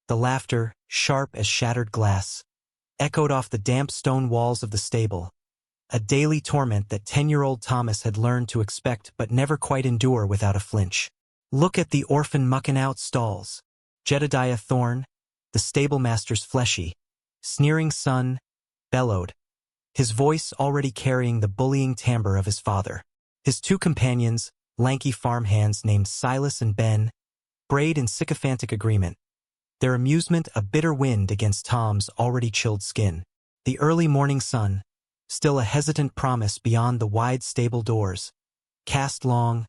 The laughter, sharp as shattered glass, echoed off the damp stone walls of the stable, a daily torment that 10-year-old Thomas had learned to expect but never quite endure without a flinch. Look at the orphan mucking out stalls. Jedediah Thorne, the stablemaster's fleshy, sneering son, bellowed, his voice already carrying the bullying timbre of his father. His two companions, lanky farmhands named Silas and Ben, brayed in sycophantic agreement, their amusement a bitter wind against Tom's already chilled skin. The early morning sun, still a hesitant promise beyond the wide stable doors, cast long,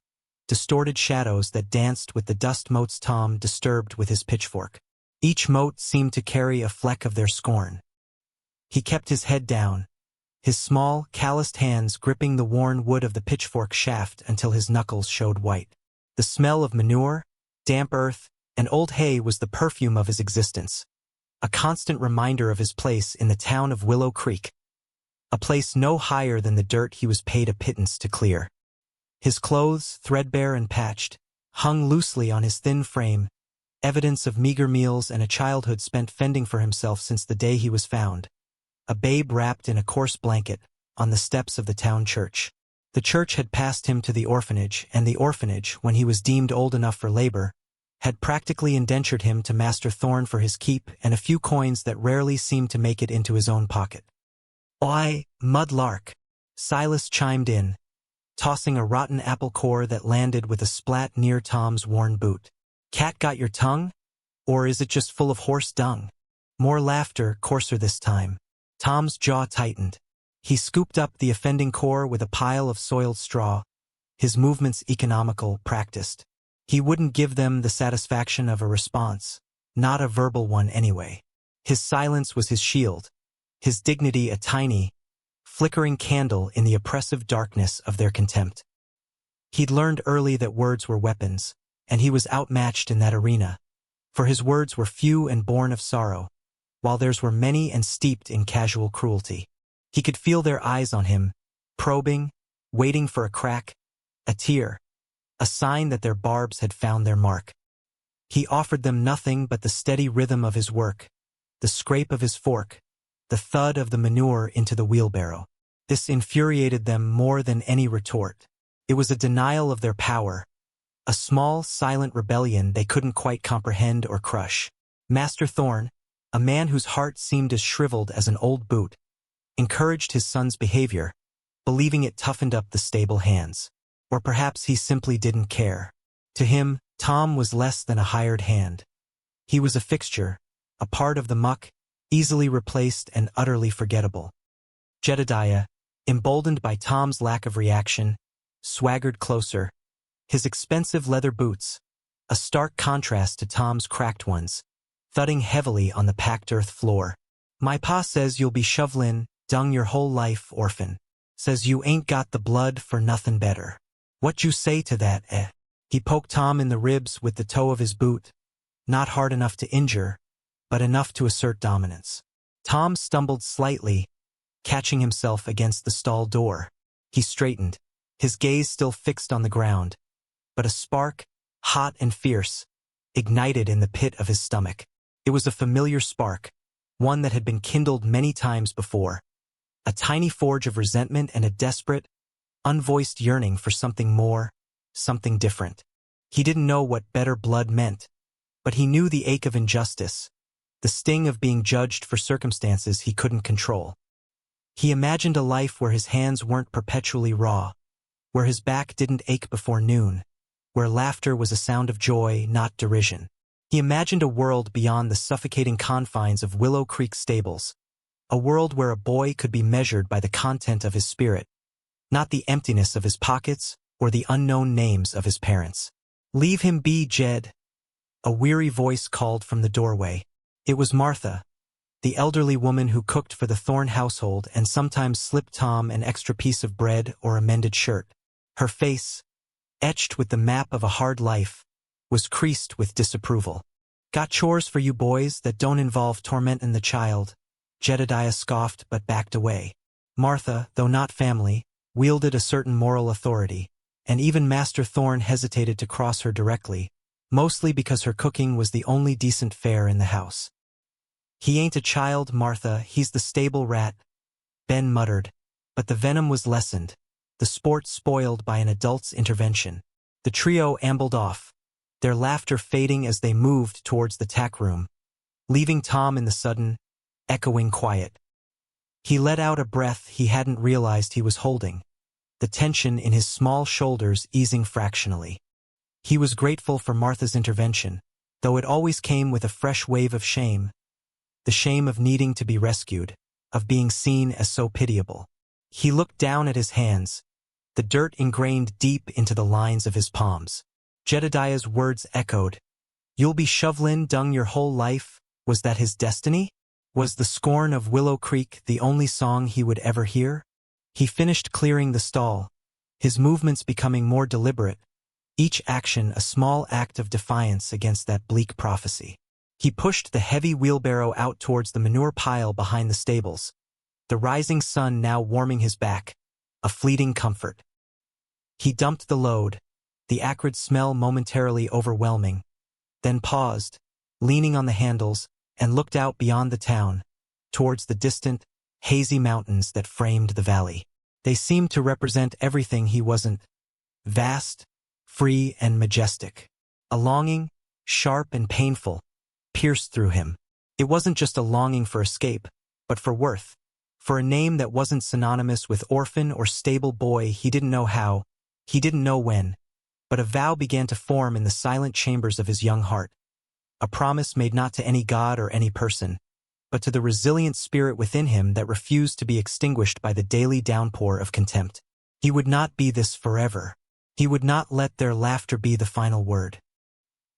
distorted shadows that danced with the dust motes Tom disturbed with his pitchfork. Each mote seemed to carry a fleck of their scorn. He kept his head down, his small, calloused hands gripping the worn wood of the pitchfork shaft until his knuckles showed white. The smell of manure, damp earth, and old hay was the perfume of his existence, a constant reminder of his place in the town of Willow Creek, a place no higher than the dirt he was paid a pittance to clear. His clothes, threadbare and patched, hung loosely on his thin frame, evidence of meager meals and a childhood spent fending for himself since the day he was found, a babe wrapped in a coarse blanket, on the steps of the town church. The church had passed him to the orphanage, and the orphanage, when he was deemed old enough for labor, had practically indentured him to Master Thorne for his keep and a few coins that rarely seemed to make it into his own pocket. "Oi, mudlark," Silas chimed in, tossing a rotten apple core that landed with a splat near Tom's worn boot. "Cat got your tongue? Or is it just full of horse dung?" More laughter, coarser this time. Tom's jaw tightened. He scooped up the offending core with a pile of soiled straw, his movements economical, practiced. He wouldn't give them the satisfaction of a response, not a verbal one anyway. His silence was his shield, his dignity a tiny, flickering candle in the oppressive darkness of their contempt. He'd learned early that words were weapons, and he was outmatched in that arena, for his words were few and born of sorrow, while theirs were many and steeped in casual cruelty. He could feel their eyes on him, probing, waiting for a crack, a tear, a sign that their barbs had found their mark. He offered them nothing but the steady rhythm of his work, the scrape of his fork, the thud of the manure into the wheelbarrow. This infuriated them more than any retort. It was a denial of their power, a small, silent rebellion they couldn't quite comprehend or crush. Master Thorne, a man whose heart seemed as shriveled as an old boot, encouraged his son's behavior, believing it toughened up the stable hands. Or perhaps he simply didn't care. To him, Tom was less than a hired hand. He was a fixture, a part of the muck, easily replaced and utterly forgettable. Jedediah, emboldened by Tom's lack of reaction, swaggered closer, his expensive leather boots, a stark contrast to Tom's cracked ones, thudding heavily on the packed earth floor. "My pa says you'll be shovelin' dung your whole life, orphan. Says you ain't got the blood for nothin' better. What you say to that, eh?" He poked Tom in the ribs with the toe of his boot, not hard enough to injure, but enough to assert dominance. Tom stumbled slightly, catching himself against the stall door. He straightened, his gaze still fixed on the ground, but a spark, hot and fierce, ignited in the pit of his stomach. It was a familiar spark, one that had been kindled many times before, a tiny forge of resentment and a desperate, unvoiced yearning for something more, something different. He didn't know what better blood meant, but he knew the ache of injustice, the sting of being judged for circumstances he couldn't control. He imagined a life where his hands weren't perpetually raw, where his back didn't ache before noon, where laughter was a sound of joy, not derision. He imagined a world beyond the suffocating confines of Willow Creek stables, a world where a boy could be measured by the content of his spirit, not the emptiness of his pockets or the unknown names of his parents. "Leave him be, Jed," a weary voice called from the doorway. It was Martha, the elderly woman who cooked for the Thorne household and sometimes slipped Tom an extra piece of bread or a mended shirt. Her face, etched with the map of a hard life, was creased with disapproval. "Got chores for you boys that don't involve tormentin' the child," Jedediah scoffed but backed away. Martha, though not family, wielded a certain moral authority, and even Master Thorne hesitated to cross her directly, mostly because her cooking was the only decent fare in the house. "He ain't a child, Martha, he's the stable rat," Ben muttered, but the venom was lessened, the sport spoiled by an adult's intervention. The trio ambled off, their laughter fading as they moved towards the tack room, leaving Tom in the sudden, echoing quiet. He let out a breath he hadn't realized he was holding, the tension in his small shoulders easing fractionally. He was grateful for Martha's intervention, though it always came with a fresh wave of shame, the shame of needing to be rescued, of being seen as so pitiable. He looked down at his hands, the dirt ingrained deep into the lines of his palms. Jedediah's words echoed. "You'll be shovelin' dung your whole life," was that his destiny? Was the scorn of Willow Creek the only song he would ever hear? He finished clearing the stall, his movements becoming more deliberate, each action a small act of defiance against that bleak prophecy. He pushed the heavy wheelbarrow out towards the manure pile behind the stables, the rising sun now warming his back, a fleeting comfort. He dumped the load, the acrid smell momentarily overwhelming, then paused, leaning on the handles, and looked out beyond the town, towards the distant, hazy mountains that framed the valley. They seemed to represent everything he wasn't: vast, free, and majestic. A longing, sharp and painful, pierced through him. It wasn't just a longing for escape, but for worth, for a name that wasn't synonymous with orphan or stable boy. He didn't know how, he didn't know when, but a vow began to form in the silent chambers of his young heart. A promise made not to any god or any person, but to the resilient spirit within him that refused to be extinguished by the daily downpour of contempt. He would not be this forever. He would not let their laughter be the final word.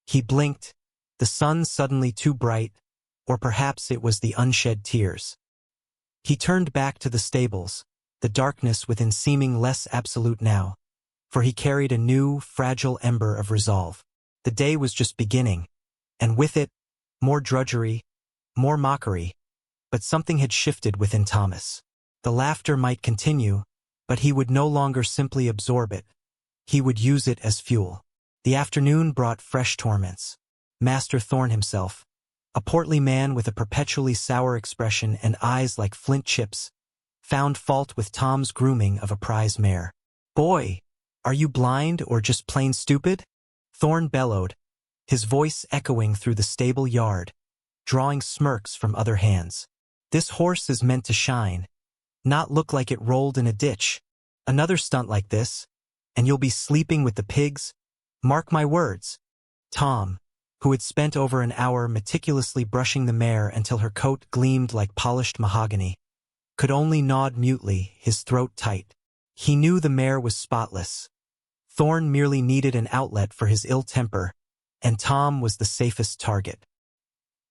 He blinked, the sun suddenly too bright, or perhaps it was the unshed tears. He turned back to the stables, the darkness within seeming less absolute now, for he carried a new, fragile ember of resolve. The day was just beginning, and with it, more drudgery, more mockery, but something had shifted within Thomas. The laughter might continue, but he would no longer simply absorb it. He would use it as fuel. The afternoon brought fresh torments. Master Thorne himself, a portly man with a perpetually sour expression and eyes like flint chips, found fault with Tom's grooming of a prize mare. "Boy, are you blind or just plain stupid?" Thorne bellowed, his voice echoing through the stable yard, drawing smirks from other hands. "This horse is meant to shine, not look like it rolled in a ditch. Another stunt like this, and you'll be sleeping with the pigs. Mark my words." Tom, who had spent over an hour meticulously brushing the mare until her coat gleamed like polished mahogany, could only nod mutely, his throat tight. He knew the mare was spotless. Thorne merely needed an outlet for his ill temper, and Tom was the safest target.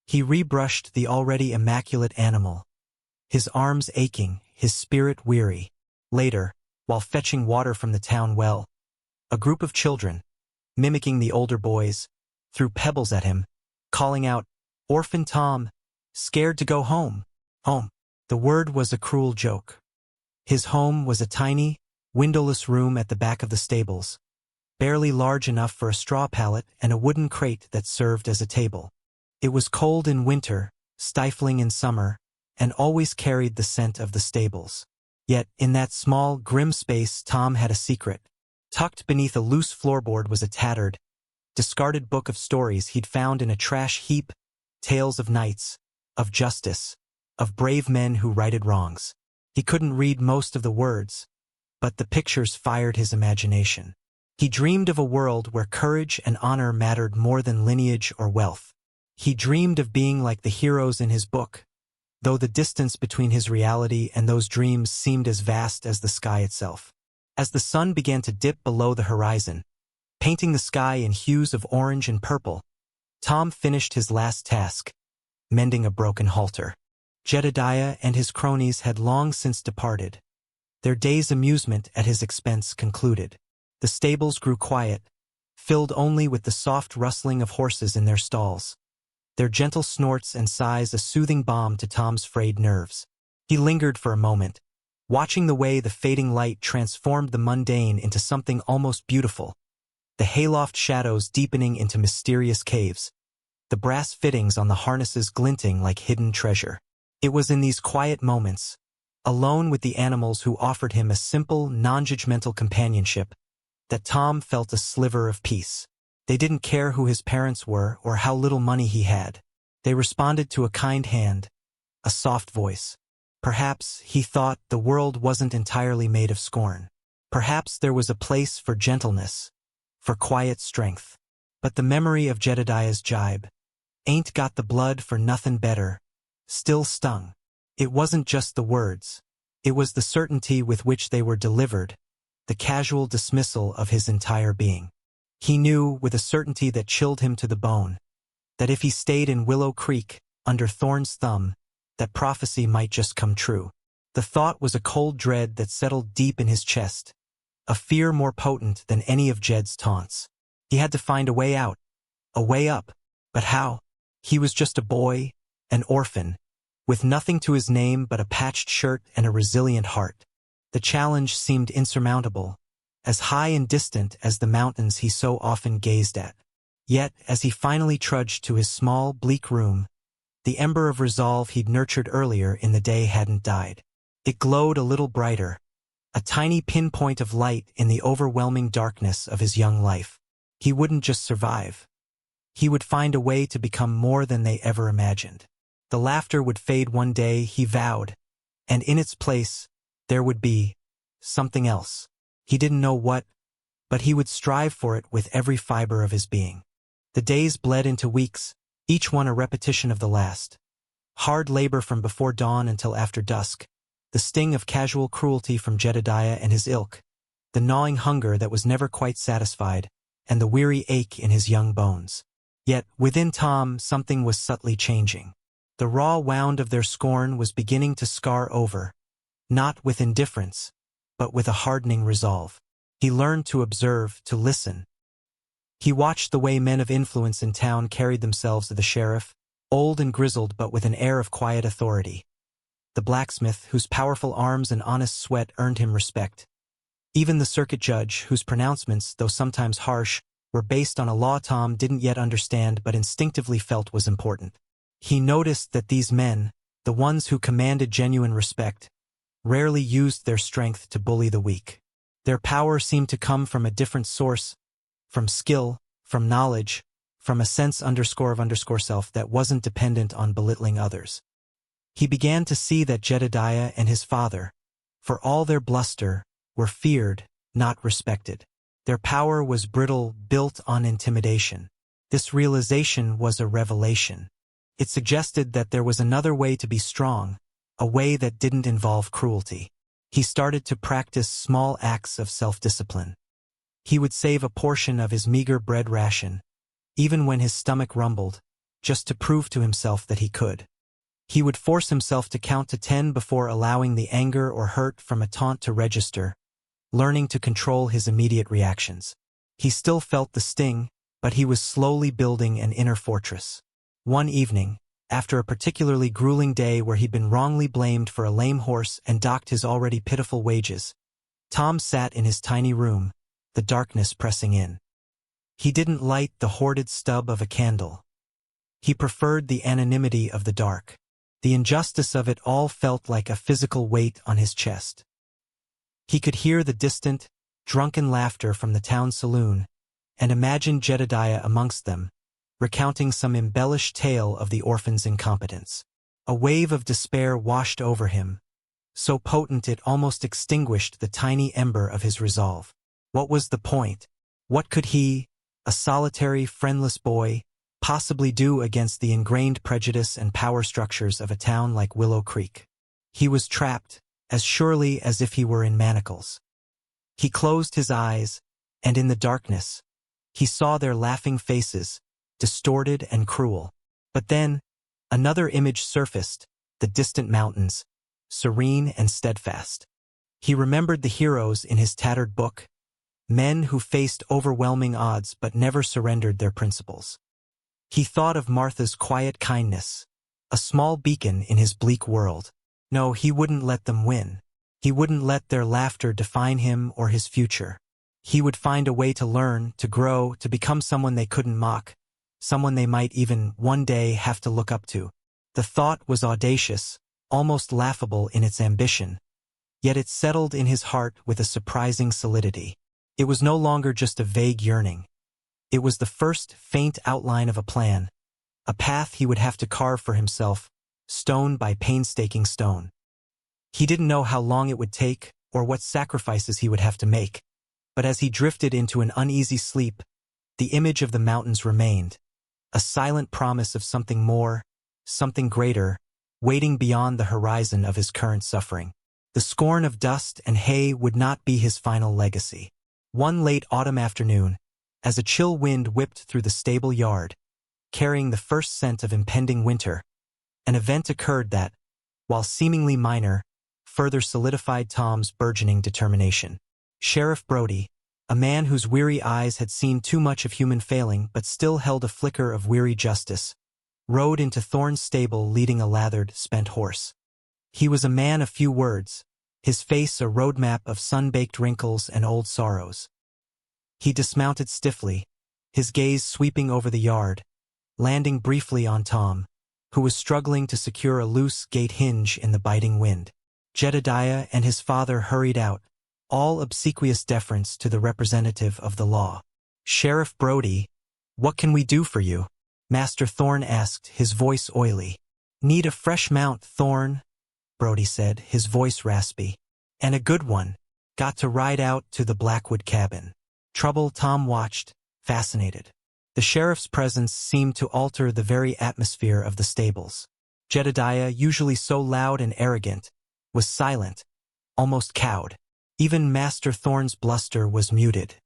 He rebrushed the already immaculate animal, his arms aching, his spirit weary. Later, while fetching water from the town well, a group of children, mimicking the older boys, threw pebbles at him, calling out, "Orphan Tom, scared to go home, home." The word was a cruel joke. His home was a tiny, windowless room at the back of the stables, barely large enough for a straw pallet and a wooden crate that served as a table. It was cold in winter, stifling in summer, and always carried the scent of the stables. Yet, in that small, grim space, Tom had a secret. Tucked beneath a loose floorboard was a tattered, discarded book of stories he'd found in a trash heap, tales of knights, of justice, of brave men who righted wrongs. He couldn't read most of the words, but the pictures fired his imagination. He dreamed of a world where courage and honor mattered more than lineage or wealth. He dreamed of being like the heroes in his book, though the distance between his reality and those dreams seemed as vast as the sky itself. As the sun began to dip below the horizon, painting the sky in hues of orange and purple, Tom finished his last task, mending a broken halter. Jedediah and his cronies had long since departed. Their day's amusement at his expense concluded. The stables grew quiet, filled only with the soft rustling of horses in their stalls, their gentle snorts and sighs a soothing balm to Tom's frayed nerves. He lingered for a moment, watching the way the fading light transformed the mundane into something almost beautiful, the hayloft shadows deepening into mysterious caves, the brass fittings on the harnesses glinting like hidden treasure. It was in these quiet moments, alone with the animals who offered him a simple, non-judgmental companionship, that Tom felt a sliver of peace. They didn't care who his parents were or how little money he had. They responded to a kind hand, a soft voice. Perhaps, he thought, the world wasn't entirely made of scorn. Perhaps there was a place for gentleness, for quiet strength. But the memory of Jedediah's jibe, "Ain't got the blood for nothin' better," still stung. It wasn't just the words. It was the certainty with which they were delivered, the casual dismissal of his entire being. He knew, with a certainty that chilled him to the bone, that if he stayed in Willow Creek, under Thorn's thumb, that prophecy might just come true. The thought was a cold dread that settled deep in his chest, a fear more potent than any of Jed's taunts. He had to find a way out, a way up. But how? He was just a boy, an orphan, with nothing to his name but a patched shirt and a resilient heart. The challenge seemed insurmountable, as high and distant as the mountains he so often gazed at. Yet, as he finally trudged to his small, bleak room, the ember of resolve he'd nurtured earlier in the day hadn't died. It glowed a little brighter, a tiny pinpoint of light in the overwhelming darkness of his young life. He wouldn't just survive. He would find a way to become more than they ever imagined. The laughter would fade one day, he vowed, and in its place, there would be something else. He didn't know what, but he would strive for it with every fiber of his being. The days bled into weeks, each one a repetition of the last. Hard labor from before dawn until after dusk, the sting of casual cruelty from Jedediah and his ilk, the gnawing hunger that was never quite satisfied, and the weary ache in his young bones. Yet, within Tom, something was subtly changing. The raw wound of their scorn was beginning to scar over, not with indifference, but with a hardening resolve. He learned to observe, to listen. He watched the way men of influence in town carried themselves to the sheriff, old and grizzled but with an air of quiet authority. The blacksmith, whose powerful arms and honest sweat earned him respect. Even the circuit judge, whose pronouncements, though sometimes harsh, were based on a law Tom didn't yet understand but instinctively felt was important. He noticed that these men, the ones who commanded genuine respect, rarely used their strength to bully the weak. Their power seemed to come from a different source, from skill, from knowledge, from a sense _ of self that wasn't dependent on belittling others. He began to see that Jedediah and his father, for all their bluster, were feared, not respected. Their power was brittle, built on intimidation. This realization was a revelation. It suggested that there was another way to be strong, a way that didn't involve cruelty. He started to practice small acts of self-discipline. He would save a portion of his meager bread ration, even when his stomach rumbled, just to prove to himself that he could. He would force himself to count to 10 before allowing the anger or hurt from a taunt to register, learning to control his immediate reactions. He still felt the sting, but he was slowly building an inner fortress. One evening, after a particularly grueling day where he'd been wrongly blamed for a lame horse and docked his already pitiful wages, Tom sat in his tiny room, the darkness pressing in. He didn't light the hoarded stub of a candle. He preferred the anonymity of the dark. The injustice of it all felt like a physical weight on his chest. He could hear the distant, drunken laughter from the town saloon, and imagined Jedediah amongst them, recounting some embellished tale of the orphan's incompetence. A wave of despair washed over him, so potent it almost extinguished the tiny ember of his resolve. What was the point? What could he, a solitary, friendless boy, possibly do against the ingrained prejudice and power structures of a town like Willow Creek? He was trapped, as surely as if he were in manacles. He closed his eyes, and in the darkness, he saw their laughing faces, distorted and cruel. But then, another image surfaced, the distant mountains, serene and steadfast. He remembered the heroes in his tattered book, men who faced overwhelming odds but never surrendered their principles. He thought of Martha's quiet kindness, a small beacon in his bleak world. No, he wouldn't let them win. He wouldn't let their laughter define him or his future. He would find a way to learn, to grow, to become someone they couldn't mock, someone they might even, one day, have to look up to. The thought was audacious, almost laughable in its ambition, yet it settled in his heart with a surprising solidity. It was no longer just a vague yearning. It was the first faint outline of a plan, a path he would have to carve for himself, stone by painstaking stone. He didn't know how long it would take or what sacrifices he would have to make, but as he drifted into an uneasy sleep, the image of the mountains remained, a silent promise of something more, something greater, waiting beyond the horizon of his current suffering. The scorn of dust and hay would not be his final legacy. One late autumn afternoon, as a chill wind whipped through the stable yard, carrying the first scent of impending winter, an event occurred that, while seemingly minor, further solidified Tom's burgeoning determination. Sheriff Brody, a man whose weary eyes had seen too much of human failing but still held a flicker of weary justice, rode into Thorne's stable leading a lathered, spent horse. He was a man of few words, his face a roadmap of sun-baked wrinkles and old sorrows. He dismounted stiffly, his gaze sweeping over the yard, landing briefly on Tom, who was struggling to secure a loose gate hinge in the biting wind. Jedediah and his father hurried out, all obsequious deference to the representative of the law. "Sheriff Brody, what can we do for you?" Master Thorne asked, his voice oily. "Need a fresh mount, Thorne," Brody said, his voice raspy. "And a good one. Got to ride out to the Blackwood cabin." Trouble. Tom watched, fascinated. The sheriff's presence seemed to alter the very atmosphere of the stables. Jedediah, usually so loud and arrogant, was silent, almost cowed. Even Master Thorne's bluster was muted.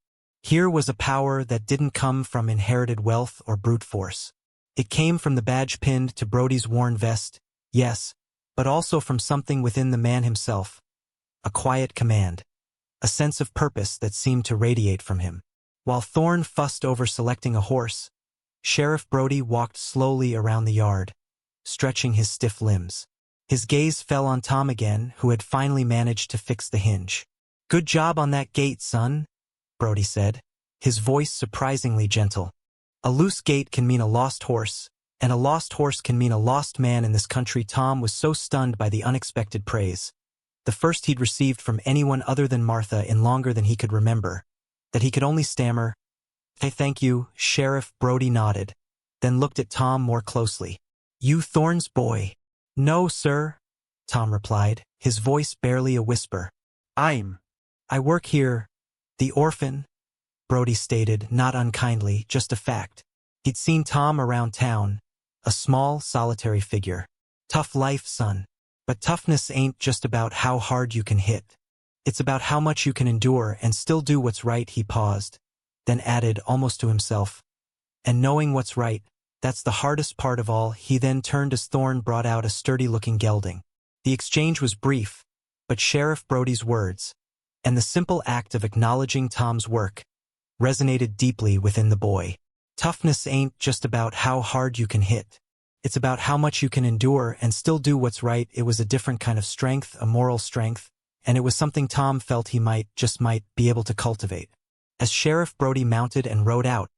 Here was a power that didn't come from inherited wealth or brute force. It came from the badge pinned to Brody's worn vest, yes, but also from something within the man himself. A quiet command, a sense of purpose that seemed to radiate from him. While Thorne fussed over selecting a horse, Sheriff Brody walked slowly around the yard, stretching his stiff limbs. His gaze fell on Tom again, who had finally managed to fix the hinge. "Good job on that gate, son," Brody said, his voice surprisingly gentle. A loose gate can mean a lost horse, and a lost horse can mean a lost man in this country. Tom was so stunned by the unexpected praise, the first he'd received from anyone other than Martha in longer than he could remember, that he could only stammer, "Hey, thank you." Sheriff Brody nodded, then looked at Tom more closely. "You Thorne's boy?" "No, sir," Tom replied, his voice barely a whisper. I work here, the Orphan," Brody stated, not unkindly, just a fact. He'd seen Tom around town, a small, solitary figure. "Tough life, son. But toughness ain't just about how hard you can hit. It's about how much you can endure and still do what's right." He paused, then added, almost to himself, "And knowing what's right, that's the hardest part of all." He then turned as Thorne brought out a sturdy-looking gelding. The exchange was brief, but Sheriff Brody's words, and the simple act of acknowledging Tom's work, resonated deeply within the boy. Toughness ain't just about how hard you can hit. It's about how much you can endure and still do what's right. It was a different kind of strength, a moral strength, and it was something Tom felt he might be able to cultivate. As Sheriff Brody mounted and rode out,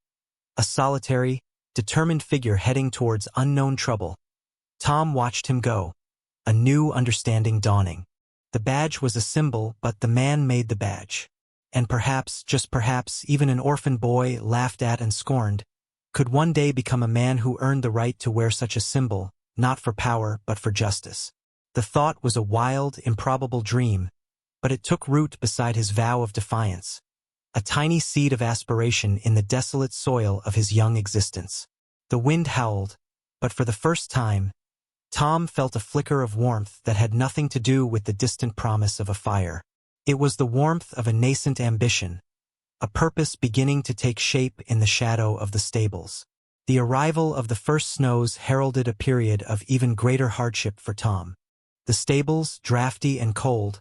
a solitary, determined figure heading towards unknown trouble, Tom watched him go, a new understanding dawning. The badge was a symbol, but the man made the badge. And perhaps, just perhaps, even an orphan boy, laughed at and scorned, could one day become a man who earned the right to wear such a symbol, not for power but for justice. The thought was a wild, improbable dream, but it took root beside his vow of defiance, a tiny seed of aspiration in the desolate soil of his young existence. The wind howled, but for the first time, Tom felt a flicker of warmth that had nothing to do with the distant promise of a fire. It was the warmth of a nascent ambition, a purpose beginning to take shape in the shadow of the stables. The arrival of the first snows heralded a period of even greater hardship for Tom. The stables, drafty and cold,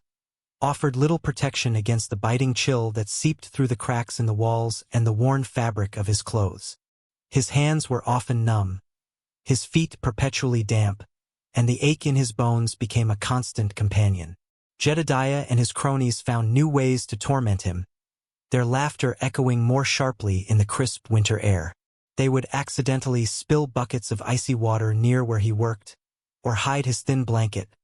offered little protection against the biting chill that seeped through the cracks in the walls and the worn fabric of his clothes. His hands were often numb, his feet perpetually damp, and the ache in his bones became a constant companion. Jedediah and his cronies found new ways to torment him, their laughter echoing more sharply in the crisp winter air. They would accidentally spill buckets of icy water near where he worked, or hide his thin blanket,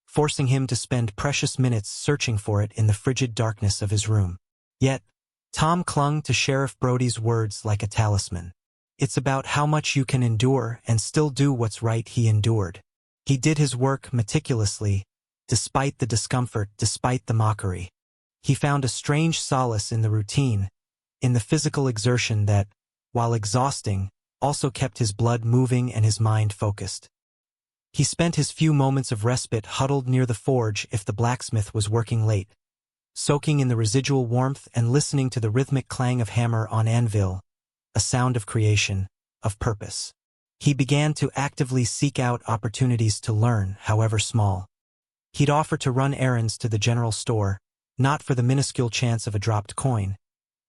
forcing him to spend precious minutes searching for it in the frigid darkness of his room. Yet, Tom clung to Sheriff Brody's words like a talisman. It's about how much you can endure and still do what's right. He endured. He did his work meticulously, despite the discomfort, despite the mockery. He found a strange solace in the routine, in the physical exertion that, while exhausting, also kept his blood moving and his mind focused. He spent his few moments of respite huddled near the forge if the blacksmith was working late, soaking in the residual warmth and listening to the rhythmic clang of hammer on anvil, a sound of creation, of purpose. He began to actively seek out opportunities to learn, however small. He'd offer to run errands to the general store, not for the minuscule chance of a dropped coin,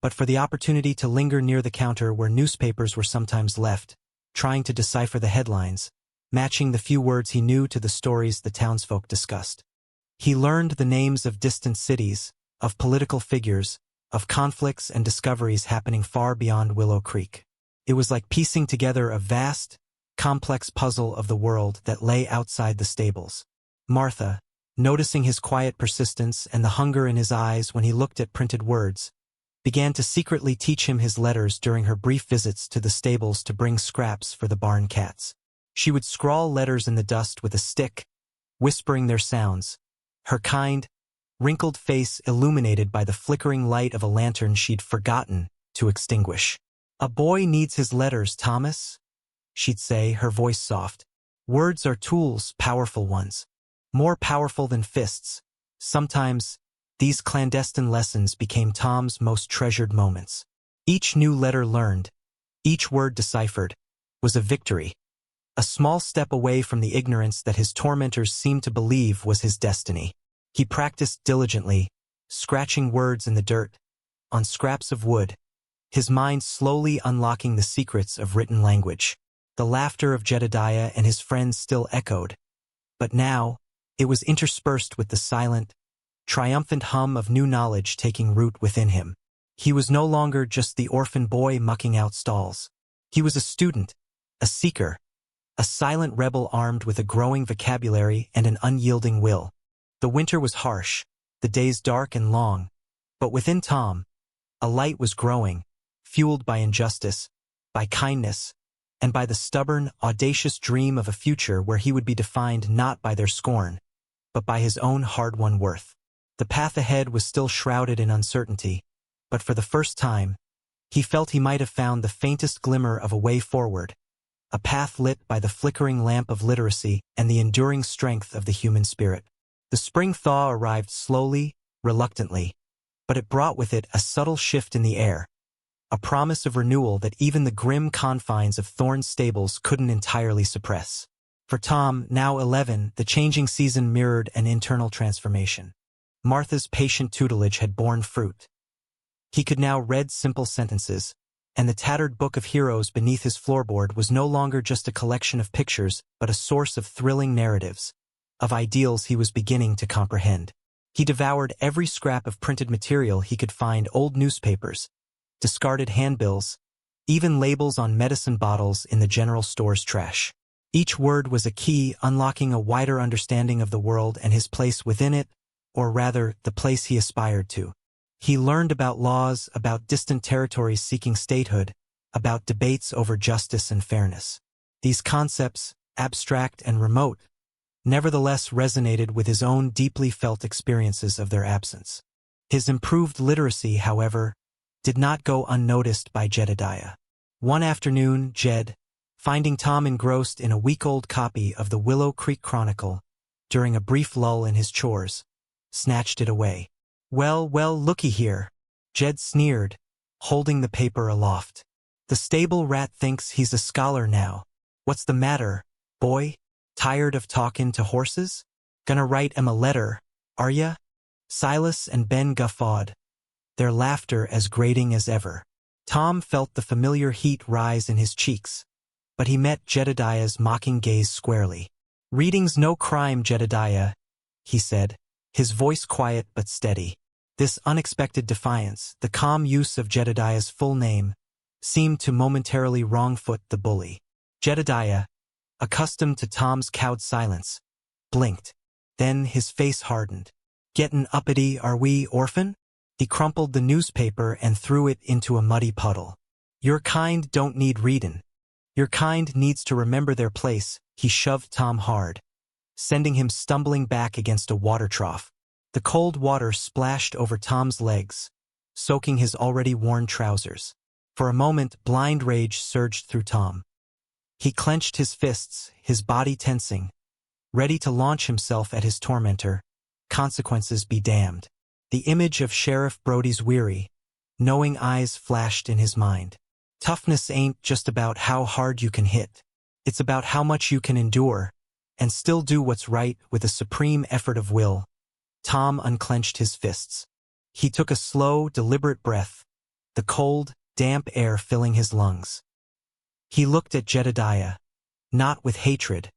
but for the opportunity to linger near the counter where newspapers were sometimes left, trying to decipher the headlines, matching the few words he knew to the stories the townsfolk discussed. He learned the names of distant cities, of political figures, of conflicts and discoveries happening far beyond Willow Creek. It was like piecing together a vast, complex puzzle of the world that lay outside the stables. Martha, noticing his quiet persistence and the hunger in his eyes when he looked at printed words, began to secretly teach him his letters during her brief visits to the stables to bring scraps for the barn cats. She would scrawl letters in the dust with a stick, whispering their sounds, her kind, wrinkled face illuminated by the flickering light of a lantern she'd forgotten to extinguish. "A boy needs his letters, Thomas," she'd say, her voice soft. "Words are tools, powerful ones. More powerful than fists." Sometimes, these clandestine lessons became Tom's most treasured moments. Each new letter learned, each word deciphered, was a victory. A small step away from the ignorance that his tormentors seemed to believe was his destiny. He practiced diligently, scratching words in the dirt, on scraps of wood, his mind slowly unlocking the secrets of written language. The laughter of Jedediah and his friends still echoed, but now, it was interspersed with the silent, triumphant hum of new knowledge taking root within him. He was no longer just the orphan boy mucking out stalls. He was a student, a seeker, a silent rebel armed with a growing vocabulary and an unyielding will. The winter was harsh, the days dark and long, but within Tom, a light was growing, fueled by injustice, by kindness, and by the stubborn, audacious dream of a future where he would be defined not by their scorn, but by his own hard-won worth. The path ahead was still shrouded in uncertainty, but for the first time, he felt he might have found the faintest glimmer of a way forward, a path lit by the flickering lamp of literacy and the enduring strength of the human spirit. The spring thaw arrived slowly, reluctantly, but it brought with it a subtle shift in the air, a promise of renewal that even the grim confines of Thorne's stables couldn't entirely suppress. For Tom, now 11, the changing season mirrored an internal transformation. Martha's patient tutelage had borne fruit. He could now read simple sentences, and the tattered book of heroes beneath his floorboard was no longer just a collection of pictures, but a source of thrilling narratives, of ideals he was beginning to comprehend. He devoured every scrap of printed material he could find: old newspapers, discarded handbills, even labels on medicine bottles in the general store's trash. Each word was a key, unlocking a wider understanding of the world and his place within it, or rather, the place he aspired to. He learned about laws, about distant territories seeking statehood, about debates over justice and fairness. These concepts, abstract and remote, nevertheless resonated with his own deeply felt experiences of their absence. His improved literacy, however, did not go unnoticed by Jedediah. One afternoon, Jed, finding Tom engrossed in a week-old copy of the Willow Creek Chronicle, during a brief lull in his chores, snatched it away. "Well, well, looky here," Jed sneered, holding the paper aloft. "The stable rat thinks he's a scholar now. What's the matter, boy? Tired of talkin' to horses? Gonna write 'em a letter, are ya?" Silas and Ben guffawed, their laughter as grating as ever. Tom felt the familiar heat rise in his cheeks, but he met Jedediah's mocking gaze squarely. "Reading's no crime, Jedediah," he said, his voice quiet but steady. This unexpected defiance, the calm use of Jedediah's full name, seemed to momentarily wrong-foot the bully. Jedediah, accustomed to Tom's cowed silence, blinked. Then his face hardened. "Gettin' uppity, are we, Orphan?" He crumpled the newspaper and threw it into a muddy puddle. "Your kind don't need readin'. Your kind needs to remember their place." He shoved Tom hard, sending him stumbling back against a water trough. The cold water splashed over Tom's legs, soaking his already worn trousers. For a moment, blind rage surged through Tom. He clenched his fists, his body tensing, ready to launch himself at his tormentor. Consequences be damned. The image of Sheriff Brody's weary, knowing eyes flashed in his mind. Toughness ain't just about how hard you can hit. It's about how much you can endure and still do what's right with a supreme effort of will. Tom unclenched his fists. He took a slow, deliberate breath, the cold, damp air filling his lungs. He looked at Jedediah, not with hatred,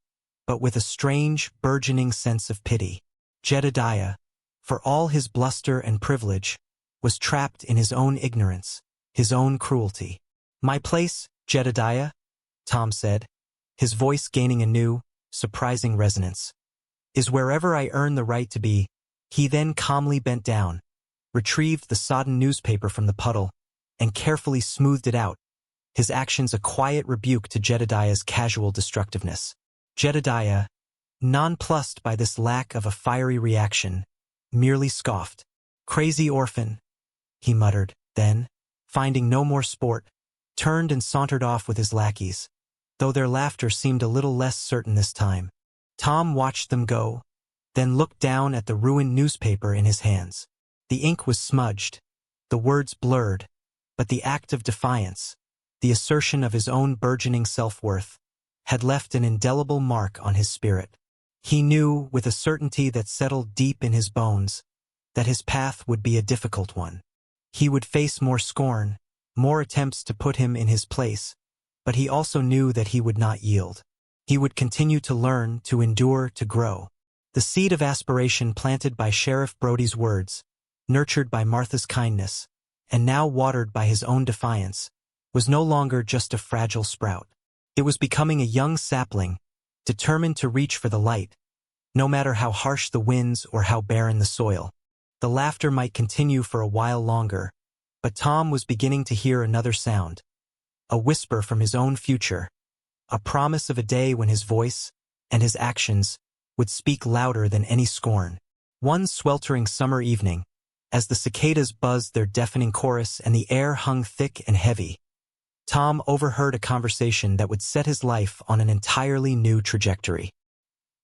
but with a strange, burgeoning sense of pity. Jedediah, for all his bluster and privilege, was trapped in his own ignorance, his own cruelty. "My place, Jedediah," Tom said, his voice gaining a new, surprising resonance, "is wherever I earn the right to be." He then calmly bent down, retrieved the sodden newspaper from the puddle, and carefully smoothed it out, his actions a quiet rebuke to Jedediah's casual destructiveness. Jedediah, nonplussed by this lack of a fiery reaction, merely scoffed. "Crazy Orphan," he muttered, then, finding no more sport, turned and sauntered off with his lackeys, though their laughter seemed a little less certain this time. Tom watched them go, then looked down at the ruined newspaper in his hands. The ink was smudged, the words blurred, but the act of defiance, the assertion of his own burgeoning self-worth, had left an indelible mark on his spirit. He knew, with a certainty that settled deep in his bones, that his path would be a difficult one. He would face more scorn, more attempts to put him in his place, but he also knew that he would not yield. He would continue to learn, to endure, to grow. The seed of aspiration planted by Sheriff Brody's words, nurtured by Martha's kindness, and now watered by his own defiance, was no longer just a fragile sprout. It was becoming a young sapling, determined to reach for the light, no matter how harsh the winds or how barren the soil. The laughter might continue for a while longer, but Tom was beginning to hear another sound, a whisper from his own future, a promise of a day when his voice and his actions would speak louder than any scorn. One sweltering summer evening, as the cicadas buzzed their deafening chorus and the air hung thick and heavy, Tom overheard a conversation that would set his life on an entirely new trajectory.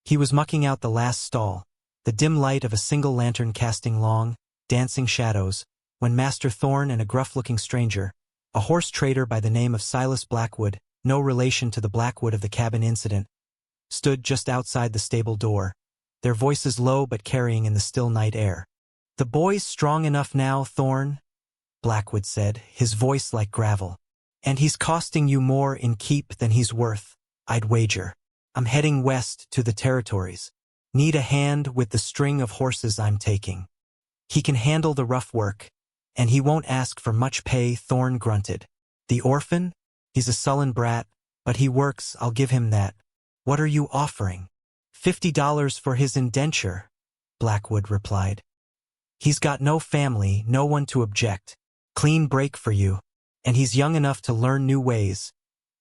He was mucking out the last stall, the dim light of a single lantern casting long, dancing shadows, when Master Thorne and a gruff-looking stranger, a horse trader by the name of Silas Blackwood, no relation to the Blackwood of the cabin incident, stood just outside the stable door, their voices low but carrying in the still night air. "The boy's strong enough now, Thorne," Blackwood said, his voice like gravel. "And he's costing you more in keep than he's worth, I'd wager. I'm heading west to the territories. Need a hand with the string of horses I'm taking. He can handle the rough work, and he won't ask for much pay," Thorne grunted. "The Orphan? He's a sullen brat, but he works, I'll give him that. What are you offering?" $50 for his indenture," Blackwood replied. "He's got no family, no one to object. Clean break for you. And he's young enough to learn new ways.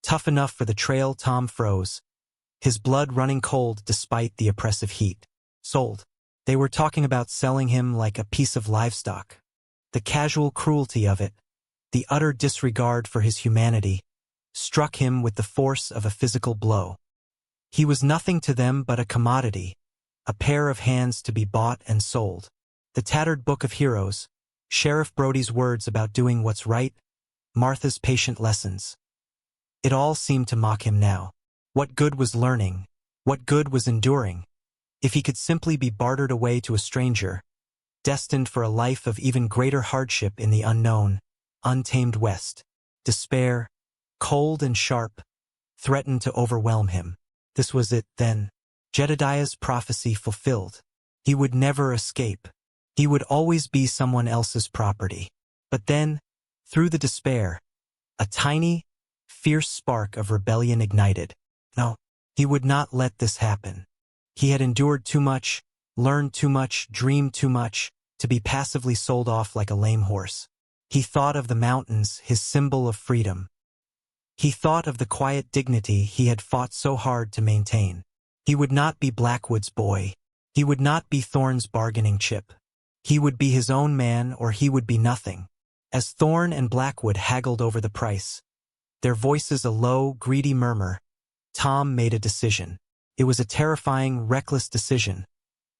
Tough enough for the trail." Tom froze, his blood running cold despite the oppressive heat. Sold. They were talking about selling him like a piece of livestock. The casual cruelty of it, the utter disregard for his humanity, struck him with the force of a physical blow. He was nothing to them but a commodity, a pair of hands to be bought and sold. The tattered book of heroes, Sheriff Brody's words about doing what's right, Martha's patient lessons. It all seemed to mock him now. What good was learning? What good was enduring? If he could simply be bartered away to a stranger, destined for a life of even greater hardship in the unknown, untamed West, despair, cold and sharp, threatened to overwhelm him. This was it, then. Jedediah's prophecy fulfilled. He would never escape. He would always be someone else's property. But then, through the despair, a tiny, fierce spark of rebellion ignited. No, he would not let this happen. He had endured too much, learned too much, dreamed too much, to be passively sold off like a lame horse. He thought of the mountains, his symbol of freedom. He thought of the quiet dignity he had fought so hard to maintain. He would not be Blackwood's boy. He would not be Thorne's bargaining chip. He would be his own man, or he would be nothing. As Thorne and Blackwood haggled over the price, their voices a low, greedy murmur, Tom made a decision. It was a terrifying, reckless decision,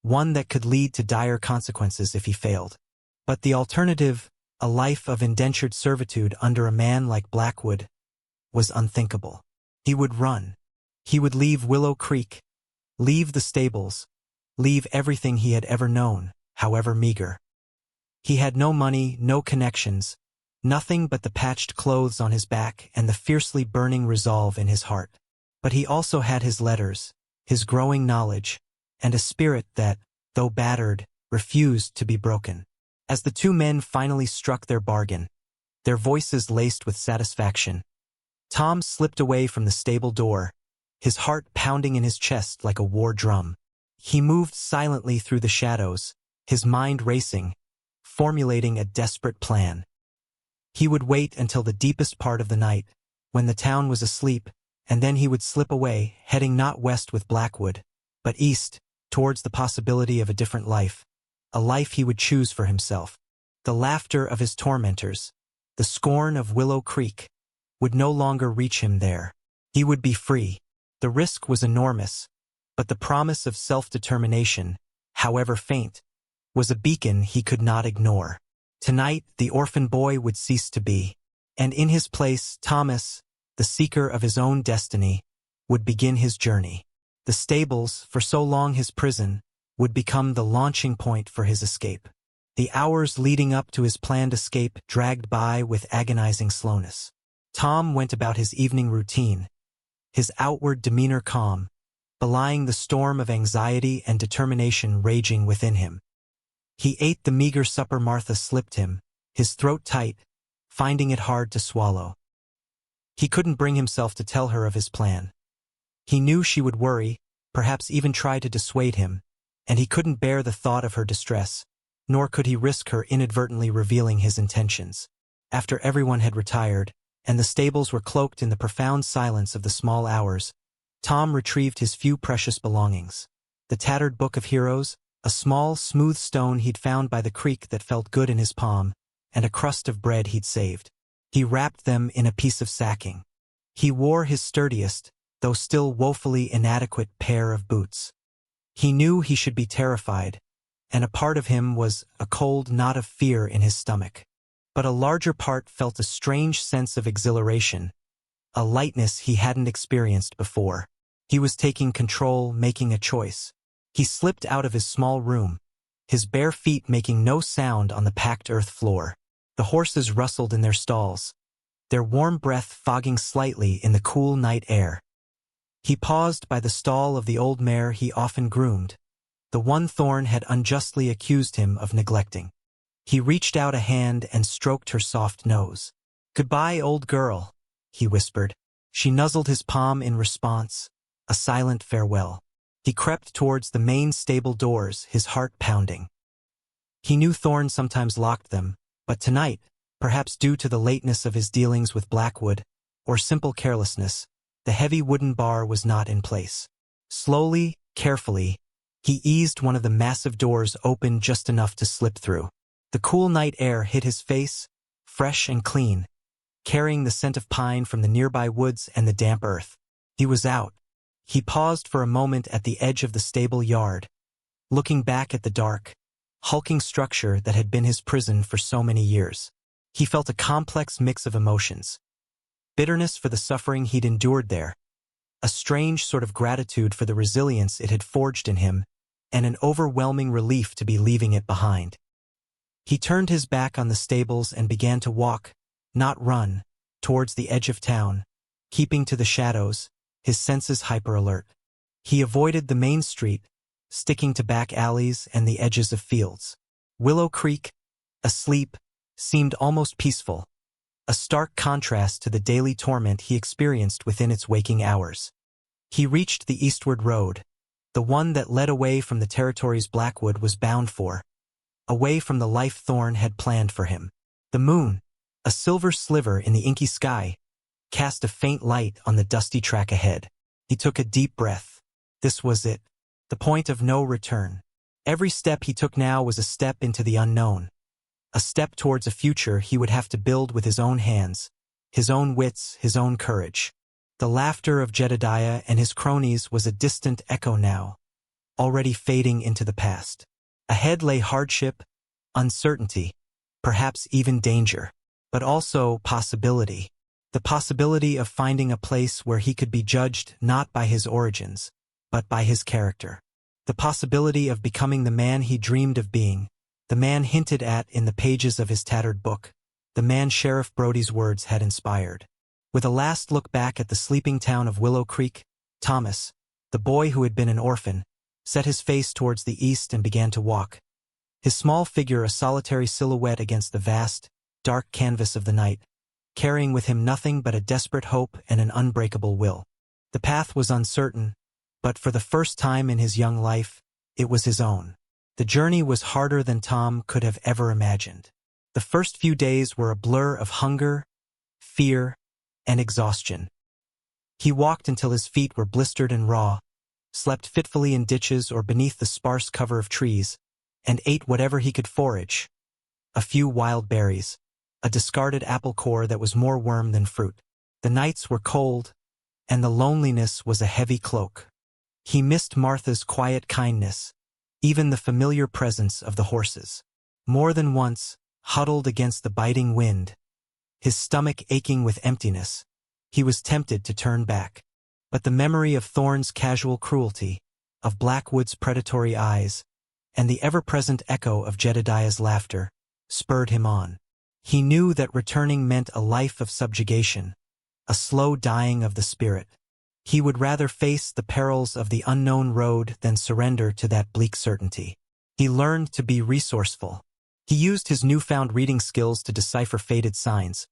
one that could lead to dire consequences if he failed. But the alternative, a life of indentured servitude under a man like Blackwood, was unthinkable. He would run. He would leave Willow Creek, leave the stables, leave everything he had ever known, however meager. He had no money, no connections, nothing but the patched clothes on his back and the fiercely burning resolve in his heart. But he also had his letters, his growing knowledge, and a spirit that, though battered, refused to be broken. As the two men finally struck their bargain, their voices laced with satisfaction, Tom slipped away from the stable door, his heart pounding in his chest like a war drum. He moved silently through the shadows, his mind racing, formulating a desperate plan. He would wait until the deepest part of the night, when the town was asleep, and then he would slip away, heading not west with Blackwood, but east, towards the possibility of a different life, a life he would choose for himself. The laughter of his tormentors, the scorn of Willow Creek, would no longer reach him there. He would be free. The risk was enormous, but the promise of self-determination, however faint, was a beacon he could not ignore. Tonight, the orphan boy would cease to be, and in his place, Thomas, the seeker of his own destiny, would begin his journey. The stables, for so long his prison, would become the launching point for his escape. The hours leading up to his planned escape dragged by with agonizing slowness. Tom went about his evening routine, his outward demeanor calm, belying the storm of anxiety and determination raging within him. He ate the meager supper Martha slipped him, his throat tight, finding it hard to swallow. He couldn't bring himself to tell her of his plan. He knew she would worry, perhaps even try to dissuade him, and he couldn't bear the thought of her distress, nor could he risk her inadvertently revealing his intentions. After everyone had retired, and the stables were cloaked in the profound silence of the small hours, Tom retrieved his few precious belongings. The tattered book of heroes, a small, smooth stone he'd found by the creek that felt good in his palm, and a crust of bread he'd saved. He wrapped them in a piece of sacking. He wore his sturdiest, though still woefully inadequate, pair of boots. He knew he should be terrified, and a part of him was a cold knot of fear in his stomach. But a larger part felt a strange sense of exhilaration, a lightness he hadn't experienced before. He was taking control, making a choice. He slipped out of his small room, his bare feet making no sound on the packed earth floor. The horses rustled in their stalls, their warm breath fogging slightly in the cool night air. He paused by the stall of the old mare he often groomed, the one Thorne had unjustly accused him of neglecting. He reached out a hand and stroked her soft nose. "Goodbye, old girl," he whispered. She nuzzled his palm in response, a silent farewell. He crept towards the main stable doors, his heart pounding. He knew Thorne sometimes locked them, but tonight, perhaps due to the lateness of his dealings with Blackwood, or simple carelessness, the heavy wooden bar was not in place. Slowly, carefully, he eased one of the massive doors open just enough to slip through. The cool night air hit his face, fresh and clean, carrying the scent of pine from the nearby woods and the damp earth. He was out. He paused for a moment at the edge of the stable yard, looking back at the dark, hulking structure that had been his prison for so many years. He felt a complex mix of emotions. Bitterness for the suffering he'd endured there, a strange sort of gratitude for the resilience it had forged in him, and an overwhelming relief to be leaving it behind. He turned his back on the stables and began to walk, not run, towards the edge of town, keeping to the shadows, his senses hyper-alert. He avoided the main street, sticking to back alleys and the edges of fields. Willow Creek, asleep, seemed almost peaceful, a stark contrast to the daily torment he experienced within its waking hours. He reached the eastward road, the one that led away from the territories Blackwood was bound for, away from the life Thorn had planned for him. The moon, a silver sliver in the inky sky, cast a faint light on the dusty track ahead. He took a deep breath. This was it, the point of no return. Every step he took now was a step into the unknown, a step towards a future he would have to build with his own hands, his own wits, his own courage. The laughter of Jedediah and his cronies was a distant echo now, already fading into the past. Ahead lay hardship, uncertainty, perhaps even danger, but also possibility. The possibility of finding a place where he could be judged not by his origins, but by his character. The possibility of becoming the man he dreamed of being, the man hinted at in the pages of his tattered book, the man Sheriff Brody's words had inspired. With a last look back at the sleeping town of Willow Creek, Thomas, the boy who had been an orphan, set his face towards the east and began to walk, his small figure a solitary silhouette against the vast, dark canvas of the night, carrying with him nothing but a desperate hope and an unbreakable will. The path was uncertain, but for the first time in his young life, it was his own. The journey was harder than Tom could have ever imagined. The first few days were a blur of hunger, fear, and exhaustion. He walked until his feet were blistered and raw, slept fitfully in ditches or beneath the sparse cover of trees, and ate whatever he could forage. A few wild berries, a discarded apple core that was more worm than fruit. The nights were cold, and the loneliness was a heavy cloak. He missed Martha's quiet kindness, even the familiar presence of the horses. More than once, huddled against the biting wind, his stomach aching with emptiness, he was tempted to turn back. But the memory of Thorn's casual cruelty, of Blackwood's predatory eyes, and the ever-present echo of Jedediah's laughter, spurred him on. He knew that returning meant a life of subjugation, a slow dying of the spirit. He would rather face the perils of the unknown road than surrender to that bleak certainty. He learned to be resourceful. He used his newfound reading skills to decipher faded signs,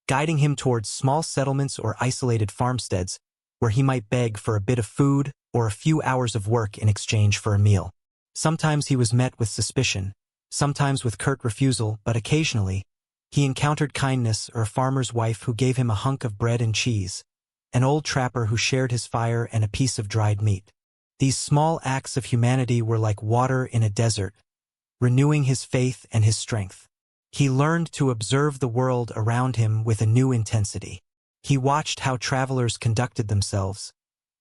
guiding him towards small settlements or isolated farmsteads where he might beg for a bit of food or a few hours of work in exchange for a meal. Sometimes he was met with suspicion, sometimes with curt refusal, but occasionally, he encountered kindness or a farmer's wife who gave him a hunk of bread and cheese, an old trapper who shared his fire and a piece of dried meat. These small acts of humanity were like water in a desert, renewing his faith and his strength. He learned to observe the world around him with a new intensity. He watched how travelers conducted themselves,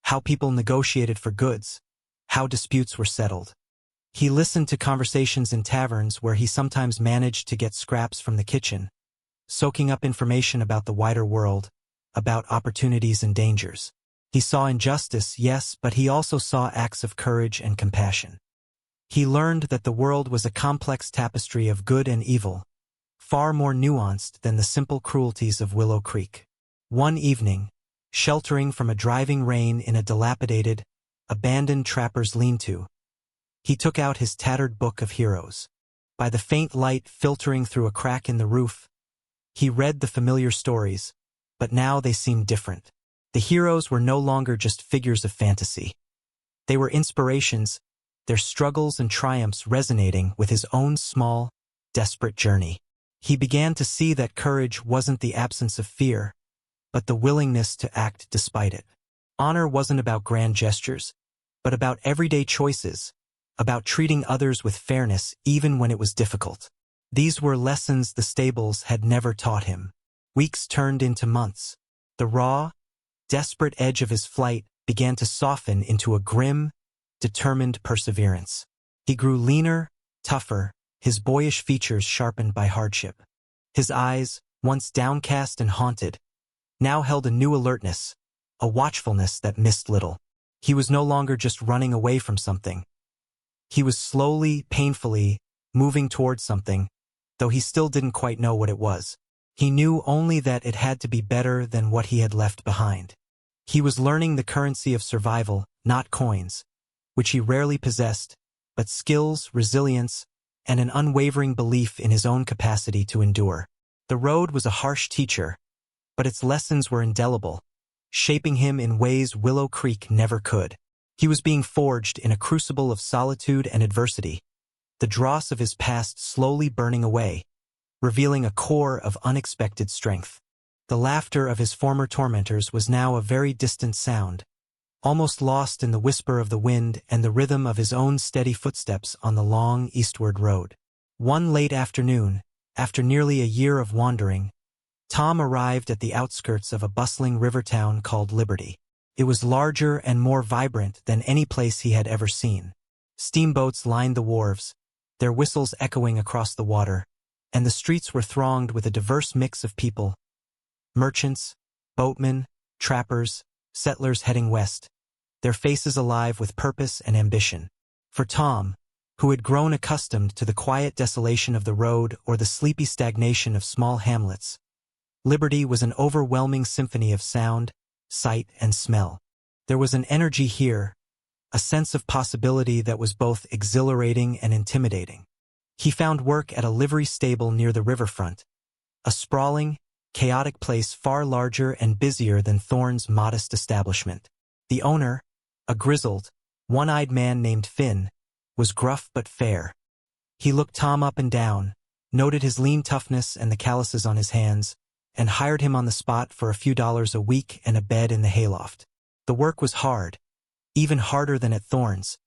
how people negotiated for goods, how disputes were settled. He listened to conversations in taverns where he sometimes managed to get scraps from the kitchen, soaking up information about the wider world, about opportunities and dangers. He saw injustice, yes, but he also saw acts of courage and compassion. He learned that the world was a complex tapestry of good and evil, far more nuanced than the simple cruelties of Willow Creek. One evening, sheltering from a driving rain in a dilapidated, abandoned trapper's lean-to, he took out his tattered book of heroes. By the faint light filtering through a crack in the roof, he read the familiar stories, but now they seemed different. The heroes were no longer just figures of fantasy. They were inspirations, their struggles and triumphs resonating with his own small, desperate journey. He began to see that courage wasn't the absence of fear, but the willingness to act despite it. Honor wasn't about grand gestures, but about everyday choices, about treating others with fairness even when it was difficult. These were lessons the stables had never taught him. Weeks turned into months. The raw, desperate edge of his flight began to soften into a grim, determined perseverance. He grew leaner, tougher, his boyish features sharpened by hardship. His eyes, once downcast and haunted, now held a new alertness, a watchfulness that missed little. He was no longer just running away from something. He was slowly, painfully, moving towards something, though he still didn't quite know what it was. He knew only that it had to be better than what he had left behind. He was learning the currency of survival, not coins, which he rarely possessed, but skills, resilience, and an unwavering belief in his own capacity to endure. The road was a harsh teacher, but its lessons were indelible, shaping him in ways Willow Creek never could. He was being forged in a crucible of solitude and adversity, the dross of his past slowly burning away, revealing a core of unexpected strength. The laughter of his former tormentors was now a very distant sound, almost lost in the whisper of the wind and the rhythm of his own steady footsteps on the long eastward road. One late afternoon, after nearly a year of wandering, Tom arrived at the outskirts of a bustling river town called Liberty. It was larger and more vibrant than any place he had ever seen. Steamboats lined the wharves, their whistles echoing across the water, and the streets were thronged with a diverse mix of people: merchants, boatmen, trappers, settlers heading west, their faces alive with purpose and ambition. For Tom, who had grown accustomed to the quiet desolation of the road or the sleepy stagnation of small hamlets, Liberty was an overwhelming symphony of sound, sight, and smell. There was an energy here, a sense of possibility that was both exhilarating and intimidating. He found work at a livery stable near the riverfront, a sprawling, chaotic place far larger and busier than Thorne's modest establishment. The owner, a grizzled, one-eyed man named Finn, was gruff but fair. He looked Tom up and down, noted his lean toughness and the calluses on his hands, and hired him on the spot for a few dollars a week and a bed in the hayloft. The work was hard, even harder than at Thorne's,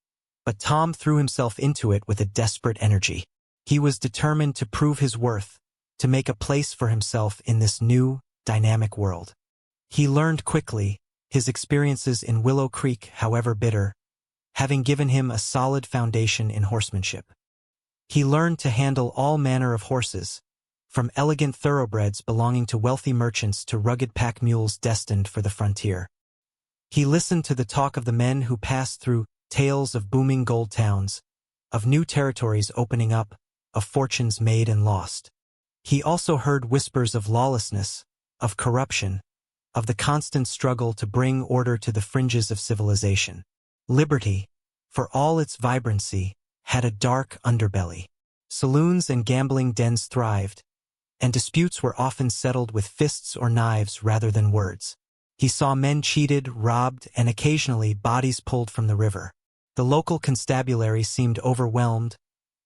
but Tom threw himself into it with a desperate energy. He was determined to prove his worth, to make a place for himself in this new, dynamic world. He learned quickly, his experiences in Willow Creek, however bitter, having given him a solid foundation in horsemanship. He learned to handle all manner of horses, from elegant thoroughbreds belonging to wealthy merchants to rugged pack mules destined for the frontier. He listened to the talk of the men who passed through, tales of booming gold towns, of new territories opening up, of fortunes made and lost. He also heard whispers of lawlessness, of corruption, of the constant struggle to bring order to the fringes of civilization. Liberty, for all its vibrancy, had a dark underbelly. Saloons and gambling dens thrived, and disputes were often settled with fists or knives rather than words. He saw men cheated, robbed, and occasionally bodies pulled from the river. The local constabulary seemed overwhelmed,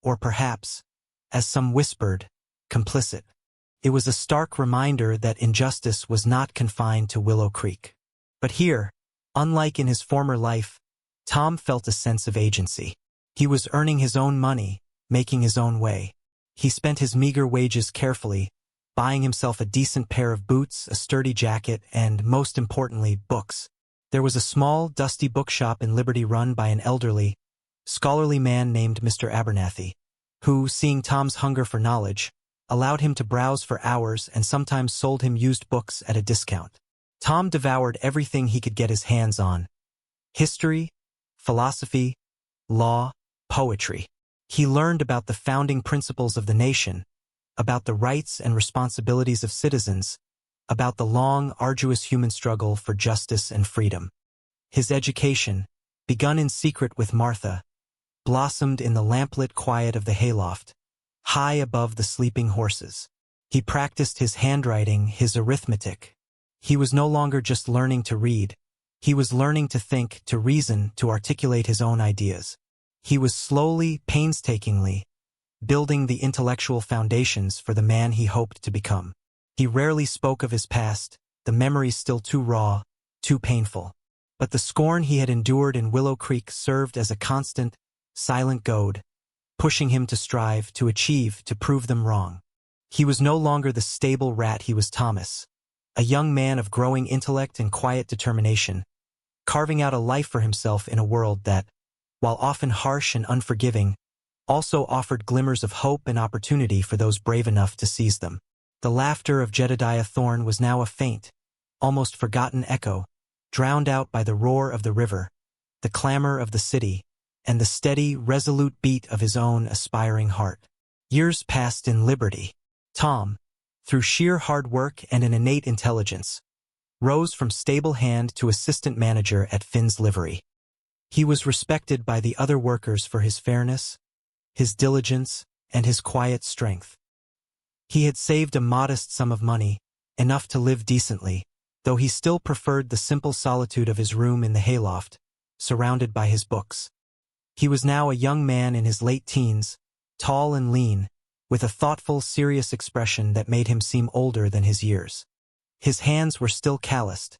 or perhaps, as some whispered, complicit. It was a stark reminder that injustice was not confined to Willow Creek. But here, unlike in his former life, Tom felt a sense of agency. He was earning his own money, making his own way. He spent his meager wages carefully, buying himself a decent pair of boots, a sturdy jacket, and, most importantly, books. There was a small, dusty bookshop in Liberty run by an elderly, scholarly man named Mr. Abernathy, who, seeing Tom's hunger for knowledge, allowed him to browse for hours and sometimes sold him used books at a discount. Tom devoured everything he could get his hands on: history, philosophy, law, poetry. He learned about the founding principles of the nation, about the rights and responsibilities of citizens, about the long, arduous human struggle for justice and freedom. His education, begun in secret with Martha, blossomed in the lamplit quiet of the hayloft, high above the sleeping horses. He practiced his handwriting, his arithmetic. He was no longer just learning to read. He was learning to think, to reason, to articulate his own ideas. He was slowly, painstakingly, building the intellectual foundations for the man he hoped to become. He rarely spoke of his past, the memories still too raw, too painful. But the scorn he had endured in Willow Creek served as a constant, silent goad, pushing him to strive, to achieve, to prove them wrong. He was no longer the stable rat. He was Thomas, a young man of growing intellect and quiet determination, carving out a life for himself in a world that, while often harsh and unforgiving, also offered glimmers of hope and opportunity for those brave enough to seize them. The laughter of Jedediah Thorne was now a faint, almost forgotten echo, drowned out by the roar of the river, the clamor of the city, and the steady, resolute beat of his own aspiring heart. Years passed in Liberty. Tom, through sheer hard work and an innate intelligence, rose from stable hand to assistant manager at Finn's Livery. He was respected by the other workers for his fairness, his diligence, and his quiet strength. He had saved a modest sum of money, enough to live decently, though he still preferred the simple solitude of his room in the hayloft, surrounded by his books. He was now a young man in his late teens, tall and lean, with a thoughtful, serious expression that made him seem older than his years. His hands were still calloused,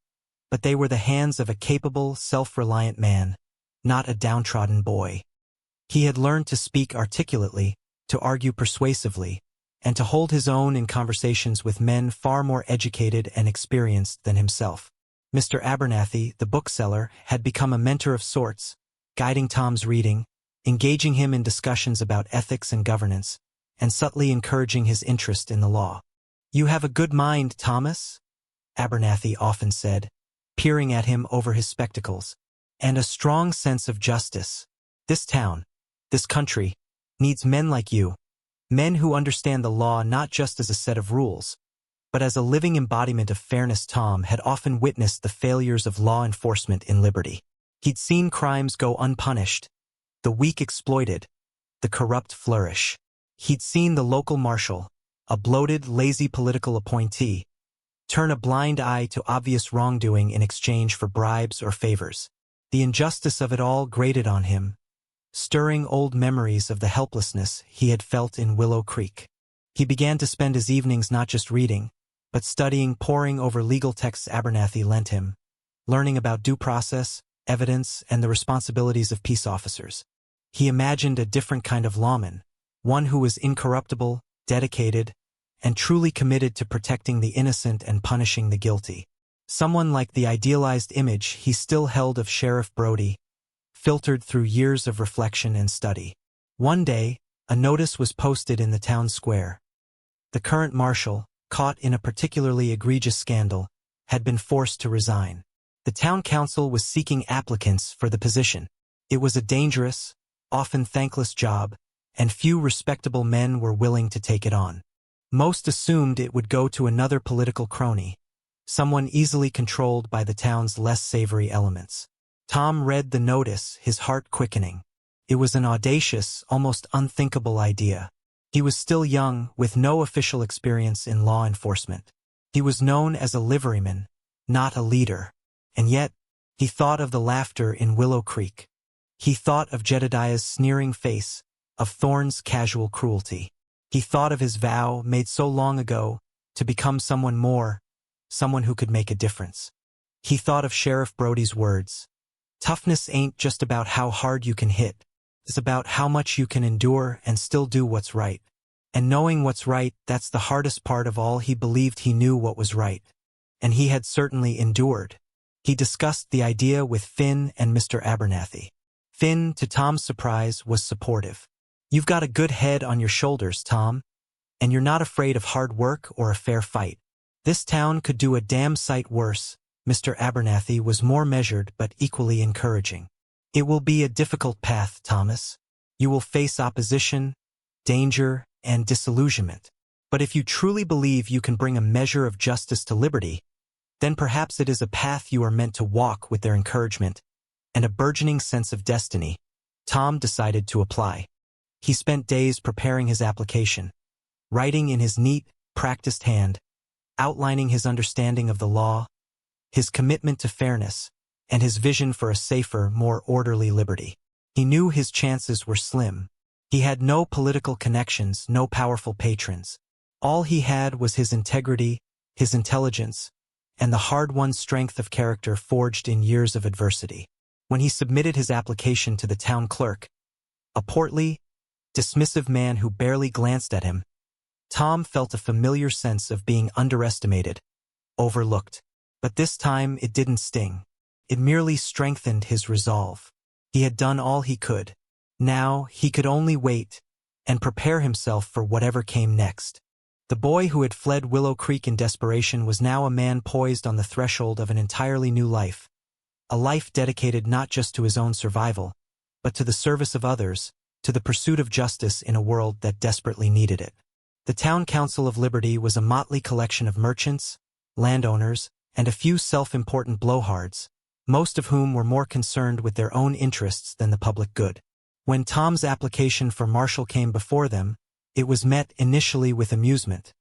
but they were the hands of a capable, self-reliant man, not a downtrodden boy. He had learned to speak articulately, to argue persuasively, and to hold his own in conversations with men far more educated and experienced than himself. Mr. Abernathy, the bookseller, had become a mentor of sorts, guiding Tom's reading, engaging him in discussions about ethics and governance, and subtly encouraging his interest in the law. "You have a good mind, Thomas," Abernathy often said, peering at him over his spectacles, "and a strong sense of justice. This town, this country, needs men like you, men who understand the law not just as a set of rules, but as a living embodiment of fairness." Tom had often witnessed the failures of law enforcement in Liberty. He'd seen crimes go unpunished, the weak exploited, the corrupt flourish. He'd seen the local marshal, a bloated, lazy political appointee, turn a blind eye to obvious wrongdoing in exchange for bribes or favors. The injustice of it all grated on him, stirring old memories of the helplessness he had felt in Willow Creek. He began to spend his evenings not just reading, but studying, poring over legal texts Abernathy lent him, learning about due process, evidence, and the responsibilities of peace officers. He imagined a different kind of lawman, one who was incorruptible, dedicated, and truly committed to protecting the innocent and punishing the guilty. Someone like the idealized image he still held of Sheriff Brody, filtered through years of reflection and study. One day, a notice was posted in the town square. The current marshal, caught in a particularly egregious scandal, had been forced to resign. The town council was seeking applicants for the position. It was a dangerous, often thankless job, and few respectable men were willing to take it on. Most assumed it would go to another political crony, someone easily controlled by the town's less savory elements. Tom read the notice, his heart quickening. It was an audacious, almost unthinkable idea. He was still young, with no official experience in law enforcement. He was known as a liveryman, not a leader. And yet, he thought of the laughter in Willow Creek. He thought of Jedediah's sneering face, of Thorne's casual cruelty. He thought of his vow, made so long ago, to become someone more, someone who could make a difference. He thought of Sheriff Brody's words. "Toughness ain't just about how hard you can hit. It's about how much you can endure and still do what's right. And knowing what's right, that's the hardest part of all." He believed he knew what was right. And he had certainly endured. He discussed the idea with Finn and Mr. Abernathy. Finn, to Tom's surprise, was supportive. "You've got a good head on your shoulders, Tom, and you're not afraid of hard work or a fair fight. This town could do a damn sight worse." Mr. Abernathy was more measured but equally encouraging. "It will be a difficult path, Thomas. You will face opposition, danger, and disillusionment. But if you truly believe you can bring a measure of justice to Liberty, then perhaps it is a path you are meant to walk." With their encouragement and a burgeoning sense of destiny, Tom decided to apply. He spent days preparing his application, writing in his neat, practiced hand, outlining his understanding of the law, his commitment to fairness, and his vision for a safer, more orderly Liberty. He knew his chances were slim. He had no political connections, no powerful patrons. All he had was his integrity, his intelligence, and the hard-won strength of character forged in years of adversity. When he submitted his application to the town clerk, a portly, dismissive man who barely glanced at him, Tom felt a familiar sense of being underestimated, overlooked. But this time it didn't sting. It merely strengthened his resolve. He had done all he could. Now he could only wait and prepare himself for whatever came next. The boy who had fled Willow Creek in desperation was now a man poised on the threshold of an entirely new life. A life dedicated not just to his own survival, but to the service of others, to the pursuit of justice in a world that desperately needed it. The Town Council of Liberty was a motley collection of merchants, landowners, and a few self-important blowhards, most of whom were more concerned with their own interests than the public good. When Tom's application for marshal came before them, It was met initially with amusement,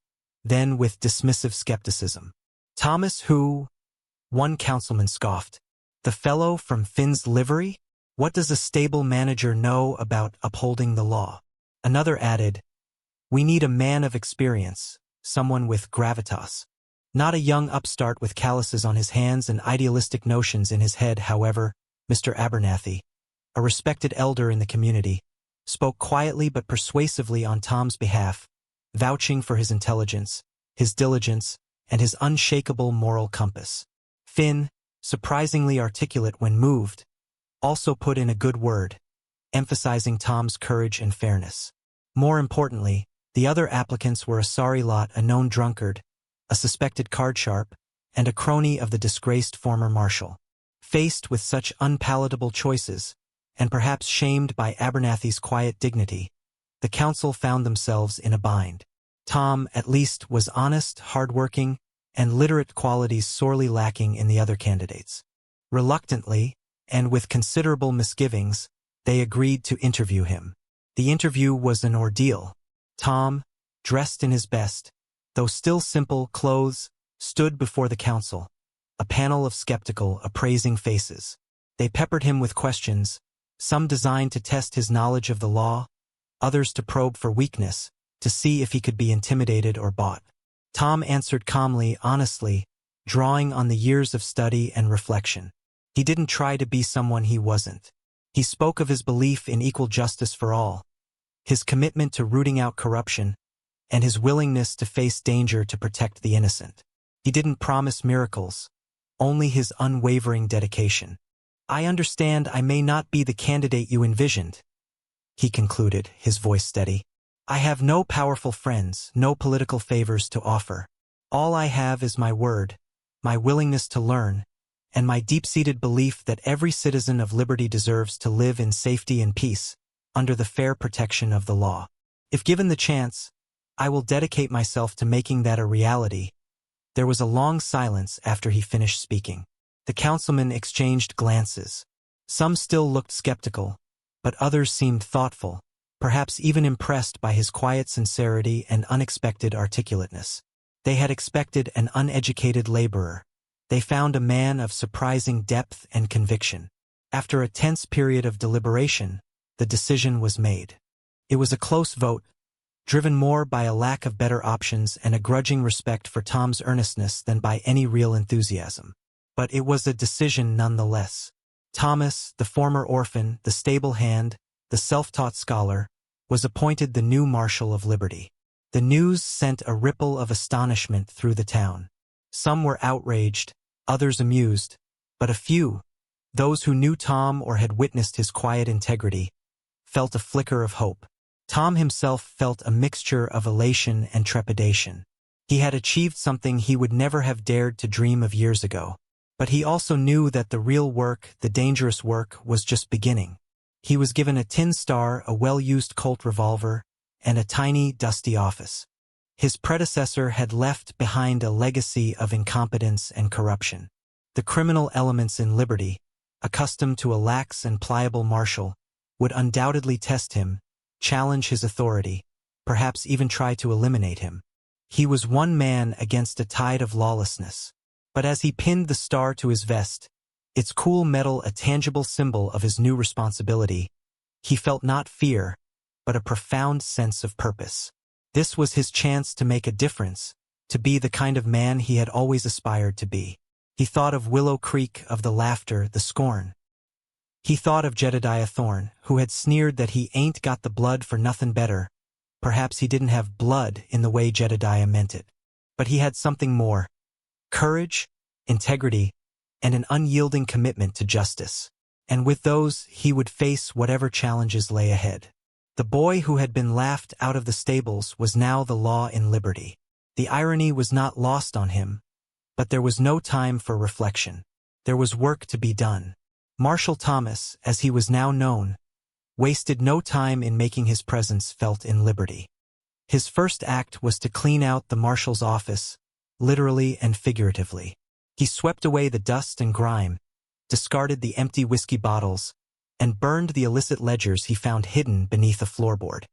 then with dismissive skepticism. Thomas who? One councilman scoffed. The fellow from Finn's livery? What does a stable manager know about upholding the law? Another added, we need a man of experience, someone with gravitas. Not a young upstart with calluses on his hands and idealistic notions in his head. However, Mr. Abernathy, a respected elder in the community, spoke quietly but persuasively on Tom's behalf, vouching for his intelligence, his diligence, and his unshakable moral compass. Finn, surprisingly articulate when moved, also put in a good word, emphasizing Tom's courage and fairness. More importantly, the other applicants were a sorry lot, a known drunkard, a suspected cardsharp, and a crony of the disgraced former marshal. Faced with such unpalatable choices, and perhaps shamed by Abernathy's quiet dignity, the council found themselves in a bind. Tom, at least, was honest, hard-working, and literate, qualities sorely lacking in the other candidates. Reluctantly, and with considerable misgivings, they agreed to interview him. The interview was an ordeal. Tom, dressed in his best, though still simple, clothes, stood before the council, a panel of skeptical, appraising faces. They peppered him with questions, some designed to test his knowledge of the law, others to probe for weakness, to see if he could be intimidated or bought. Tom answered calmly, honestly, drawing on the years of study and reflection. He didn't try to be someone he wasn't. He spoke of his belief in equal justice for all, his commitment to rooting out corruption, and his willingness to face danger to protect the innocent. He didn't promise miracles, only his unwavering dedication. I understand I may not be the candidate you envisioned, he concluded, his voice steady. I have no powerful friends, no political favors to offer. All I have is my word, my willingness to learn, and my deep-seated belief that every citizen of liberty deserves to live in safety and peace, under the fair protection of the law. If given the chance, I will dedicate myself to making that a reality. There was a long silence after he finished speaking. The councilmen exchanged glances. Some still looked skeptical, but others seemed thoughtful, perhaps even impressed by his quiet sincerity and unexpected articulateness. They had expected an uneducated laborer. They found a man of surprising depth and conviction. After a tense period of deliberation, the decision was made. It was a close vote, driven more by a lack of better options and a grudging respect for Tom's earnestness than by any real enthusiasm. But it was a decision nonetheless. Thomas, the former orphan, the stable hand, the self-taught scholar, was appointed the new Marshal of Liberty. The news sent a ripple of astonishment through the town. Some were outraged, others amused, but a few, those who knew Tom or had witnessed his quiet integrity, felt a flicker of hope. Tom himself felt a mixture of elation and trepidation. He had achieved something he would never have dared to dream of years ago. But he also knew that the real work, the dangerous work, was just beginning. He was given a tin star, a well-used Colt revolver, and a tiny, dusty office. His predecessor had left behind a legacy of incompetence and corruption. The criminal elements in Liberty, accustomed to a lax and pliable marshal, would undoubtedly test him, challenge his authority, perhaps even try to eliminate him. He was one man against a tide of lawlessness. But as he pinned the star to his vest, its cool metal a tangible symbol of his new responsibility, he felt not fear, but a profound sense of purpose. This was his chance to make a difference, to be the kind of man he had always aspired to be. He thought of Willow Creek, of the laughter, the scorn. He thought of Jedediah Thorne, who had sneered that he ain't got the blood for nothing better. Perhaps he didn't have blood in the way Jedediah meant it. But he had something more. Courage, integrity, and an unyielding commitment to justice. And with those, he would face whatever challenges lay ahead. The boy who had been laughed out of the stables was now the law in Liberty. The irony was not lost on him, but there was no time for reflection. There was work to be done. Marshal Thomas, as he was now known, wasted no time in making his presence felt in Liberty. His first act was to clean out the marshal's office, literally and figuratively. He swept away the dust and grime, discarded the empty whiskey bottles, and burned the illicit ledgers he found hidden beneath a floorboard.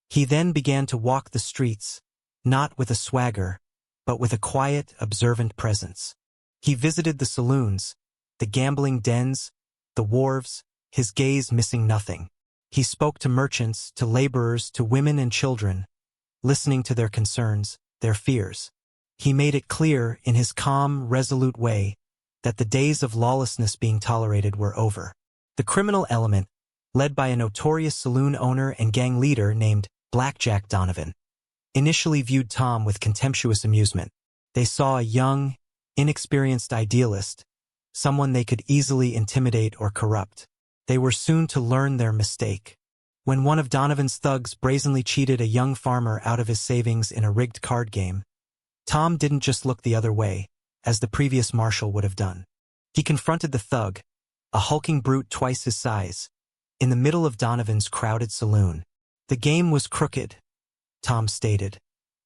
He then began to walk the streets, not with a swagger, but with a quiet, observant presence. He visited the saloons, the gambling dens, the wharves, his gaze missing nothing. He spoke to merchants, to laborers, to women and children, listening to their concerns, their fears. He made it clear, in his calm, resolute way, that the days of lawlessness being tolerated were over. The criminal element, led by a notorious saloon owner and gang leader named Blackjack Donovan, initially viewed Tom with contemptuous amusement. They saw a young, inexperienced idealist, someone they could easily intimidate or corrupt. They were soon to learn their mistake. When one of Donovan's thugs brazenly cheated a young farmer out of his savings in a rigged card game, Tom didn't just look the other way, as the previous marshal would have done. He confronted the thug, a hulking brute twice his size, in the middle of Donovan's crowded saloon. The game was crooked, Tom stated,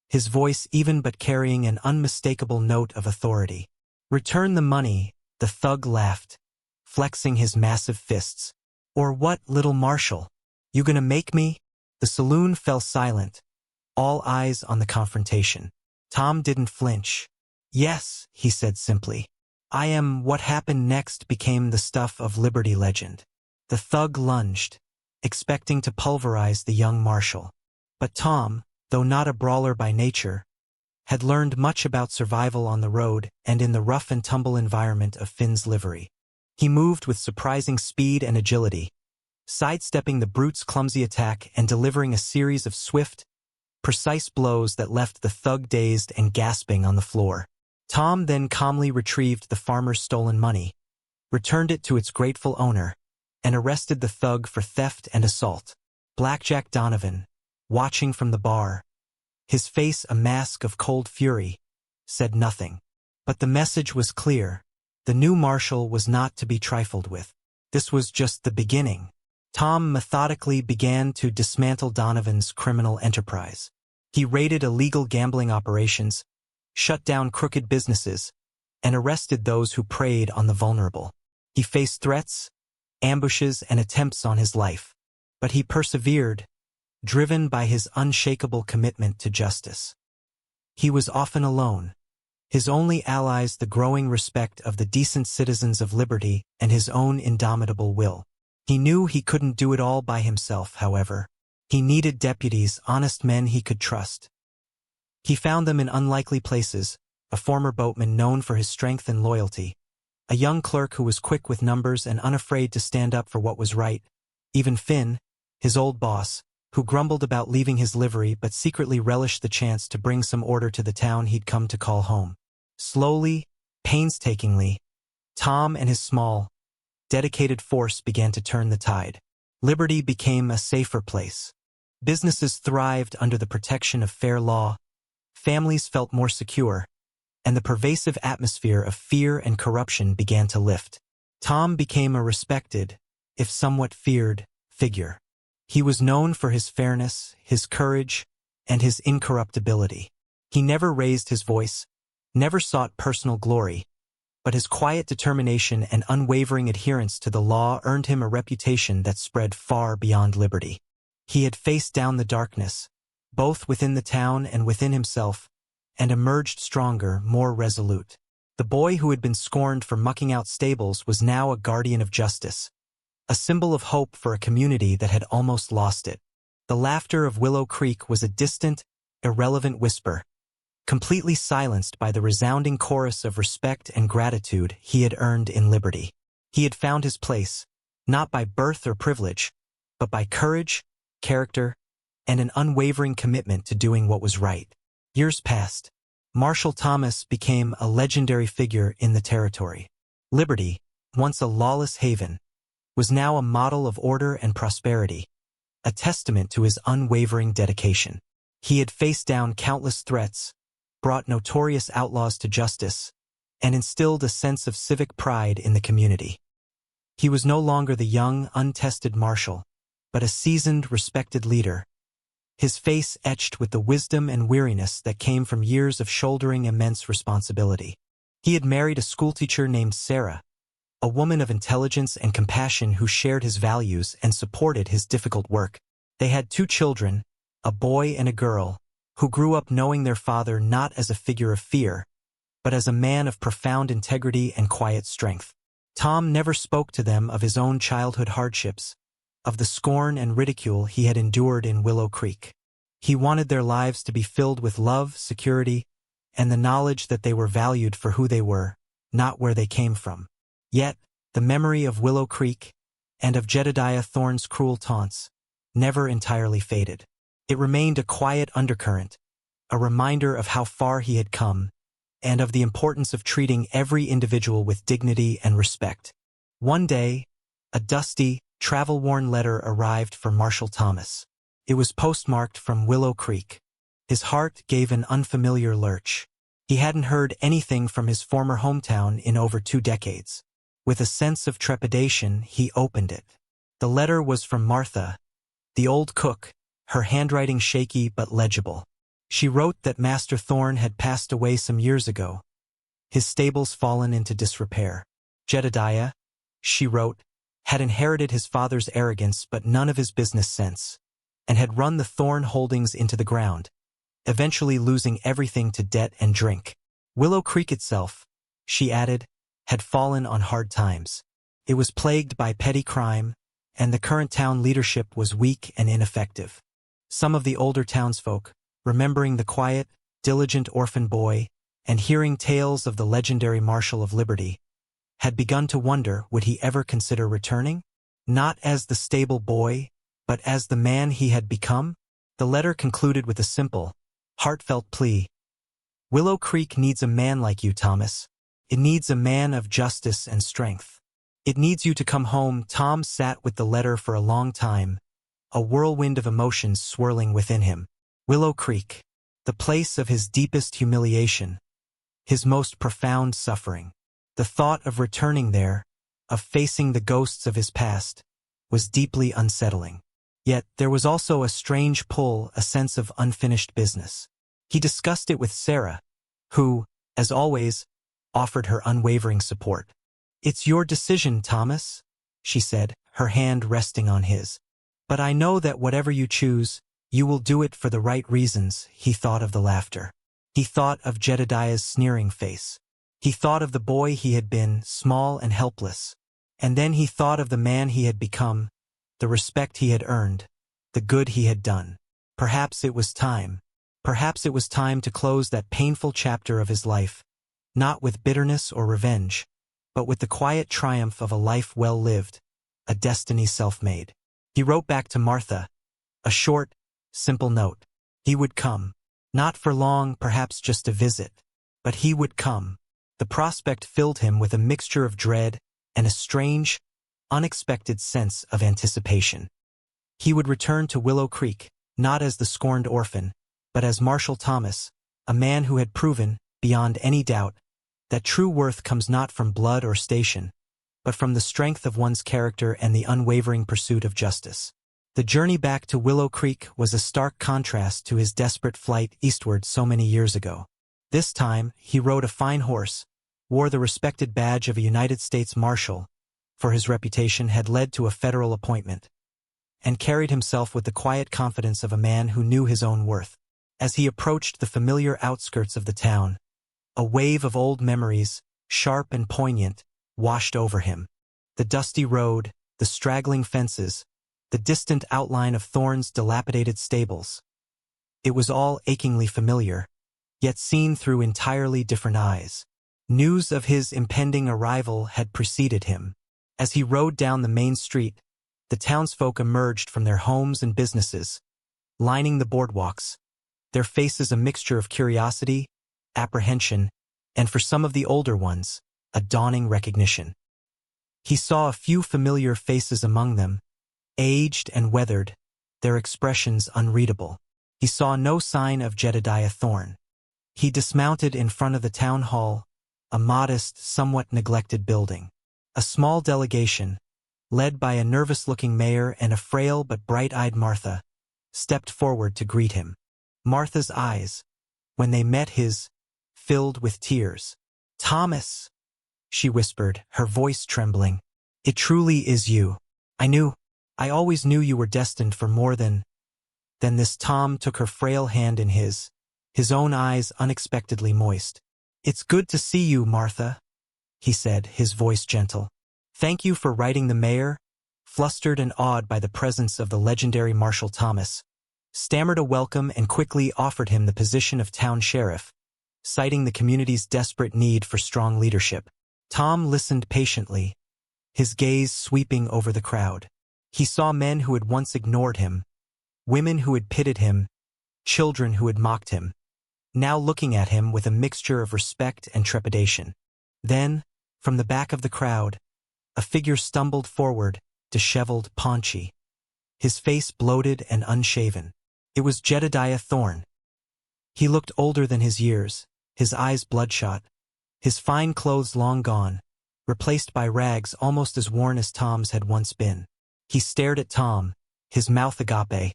his voice even but carrying an unmistakable note of authority. "Return the money," the thug laughed, flexing his massive fists. "Or what, little marshal? You gonna make me?" The saloon fell silent, all eyes on the confrontation. Tom didn't flinch. "Yes," he said simply. "I am." What happened next became the stuff of Liberty legend. The thug lunged, expecting to pulverize the young marshal. But Tom, though not a brawler by nature, had learned much about survival on the road and in the rough-and-tumble environment of Finn's livery. He moved with surprising speed and agility, sidestepping the brute's clumsy attack and delivering a series of swift, precise blows that left the thug dazed and gasping on the floor. Tom then calmly retrieved the farmer's stolen money, returned it to its grateful owner, and arrested the thug for theft and assault. Blackjack Donovan, watching from the bar, his face a mask of cold fury, said nothing. But the message was clear. The new marshal was not to be trifled with. This was just the beginning. Tom methodically began to dismantle Donovan's criminal enterprise. He raided illegal gambling operations, shut down crooked businesses, and arrested those who preyed on the vulnerable. He faced threats, ambushes, and attempts on his life, but he persevered, driven by his unshakable commitment to justice. He was often alone, his only allies the growing respect of the decent citizens of Liberty and his own indomitable will. He knew he couldn't do it all by himself, however. He needed deputies, honest men he could trust. He found them in unlikely places: a former boatman known for his strength and loyalty, a young clerk who was quick with numbers and unafraid to stand up for what was right, even Finn, his old boss, who grumbled about leaving his livery but secretly relished the chance to bring some order to the town he'd come to call home. Slowly, painstakingly, Tom and his small, dedicated force began to turn the tide. Liberty became a safer place. Businesses thrived under the protection of fair law, families felt more secure, and the pervasive atmosphere of fear and corruption began to lift. Tom became a respected, if somewhat feared, figure. He was known for his fairness, his courage, and his incorruptibility. He never raised his voice, never sought personal glory, but his quiet determination and unwavering adherence to the law earned him a reputation that spread far beyond Liberty. He had faced down the darkness, both within the town and within himself, and emerged stronger, more resolute. The boy who had been scorned for mucking out stables was now a guardian of justice, a symbol of hope for a community that had almost lost it. The laughter of Willow Creek was a distant, irrelevant whisper, completely silenced by the resounding chorus of respect and gratitude he had earned in Liberty. He had found his place, not by birth or privilege, but by courage, character, and an unwavering commitment to doing what was right. Years passed. Marshal Thomas became a legendary figure in the territory. Liberty, once a lawless haven, was now a model of order and prosperity, a testament to his unwavering dedication. He had faced down countless threats, brought notorious outlaws to justice, and instilled a sense of civic pride in the community. He was no longer the young, untested marshal, but a seasoned, respected leader, his face etched with the wisdom and weariness that came from years of shouldering immense responsibility. He had married a schoolteacher named Sarah, a woman of intelligence and compassion who shared his values and supported his difficult work. They had 2 children, a boy and a girl, who grew up knowing their father not as a figure of fear, but as a man of profound integrity and quiet strength. Tom never spoke to them of his own childhood hardships, of the scorn and ridicule he had endured in Willow Creek. He wanted their lives to be filled with love, security, and the knowledge that they were valued for who they were, not where they came from. Yet, the memory of Willow Creek, and of Jedediah Thorne's cruel taunts, never entirely faded. It remained a quiet undercurrent, a reminder of how far he had come, and of the importance of treating every individual with dignity and respect. One day, a dusty, travel-worn letter arrived for Marshall Thomas. It was postmarked from Willow Creek. His heart gave an unfamiliar lurch. He hadn't heard anything from his former hometown in over 2 decades. With a sense of trepidation, he opened it. The letter was from Martha, the old cook, her handwriting shaky but legible. She wrote that Master Thorne had passed away some years ago, his stables fallen into disrepair. Jedediah, she wrote, had inherited his father's arrogance but none of his business sense, and had run the Thorne holdings into the ground, eventually losing everything to debt and drink. Willow Creek itself, she added, had fallen on hard times. It was plagued by petty crime, and the current town leadership was weak and ineffective. Some of the older townsfolk, remembering the quiet, diligent orphan boy, and hearing tales of the legendary Marshal of Liberty, had begun to wonder would he ever consider returning? Not as the stable boy, but as the man he had become? The letter concluded with a simple, heartfelt plea. Willow Creek needs a man like you, Thomas. It needs a man of justice and strength. It needs you to come home. Tom sat with the letter for a long time, a whirlwind of emotions swirling within him. Willow Creek, the place of his deepest humiliation, his most profound suffering. The thought of returning there, of facing the ghosts of his past, was deeply unsettling. Yet there was also a strange pull, a sense of unfinished business. He discussed it with Sarah, who, as always, offered her unwavering support. "It's your decision, Thomas," she said, her hand resting on his. "But I know that whatever you choose, you will do it for the right reasons." He thought of the laughter. He thought of Jedediah's sneering face. He thought of the boy he had been, small and helpless. And then he thought of the man he had become, the respect he had earned, the good he had done. Perhaps it was time. Perhaps it was time to close that painful chapter of his life, not with bitterness or revenge, but with the quiet triumph of a life well lived, a destiny self-made. He wrote back to Martha, a short, simple note. He would come. Not for long, perhaps just a visit, but he would come. The prospect filled him with a mixture of dread and a strange, unexpected sense of anticipation. He would return to Willow Creek, not as the scorned orphan, but as Marshall Thomas, a man who had proven, beyond any doubt, that true worth comes not from blood or station, but from the strength of one's character and the unwavering pursuit of justice. The journey back to Willow Creek was a stark contrast to his desperate flight eastward so many years ago. This time, he rode a fine horse, wore the respected badge of a United States Marshal, for his reputation had led to a federal appointment, and carried himself with the quiet confidence of a man who knew his own worth. As he approached the familiar outskirts of the town, a wave of old memories, sharp and poignant, washed over him. The dusty road, the straggling fences, the distant outline of Thorne's dilapidated stables. It was all achingly familiar, yet seen through entirely different eyes. News of his impending arrival had preceded him. As he rode down the main street, the townsfolk emerged from their homes and businesses, lining the boardwalks, their faces a mixture of curiosity, apprehension, and for some of the older ones, a dawning recognition. He saw a few familiar faces among them, aged and weathered, their expressions unreadable. He saw no sign of Jedediah Thorne. He dismounted in front of the town hall, a modest, somewhat neglected building. A small delegation, led by a nervous-looking mayor and a frail but bright-eyed Martha, stepped forward to greet him. Martha's eyes, when they met his, filled with tears. "Thomas," she whispered, her voice trembling, "it truly is you. I always knew you were destined for more than Then this Tom took her frail hand in his own eyes unexpectedly moist. "It's good to see you, Martha," he said, his voice gentle. "Thank you for writing the mayor," flustered and awed by the presence of the legendary Marshal Thomas, stammered a welcome and quickly offered him the position of town sheriff, citing the community's desperate need for strong leadership. Tom listened patiently, his gaze sweeping over the crowd. He saw men who had once ignored him, women who had pitied him, children who had mocked him, now looking at him with a mixture of respect and trepidation. Then, from the back of the crowd, a figure stumbled forward, disheveled, paunchy, his face bloated and unshaven. It was Jedediah Thorne. He looked older than his years, his eyes bloodshot, his fine clothes long gone, replaced by rags almost as worn as Tom's had once been. He stared at Tom, his mouth agape,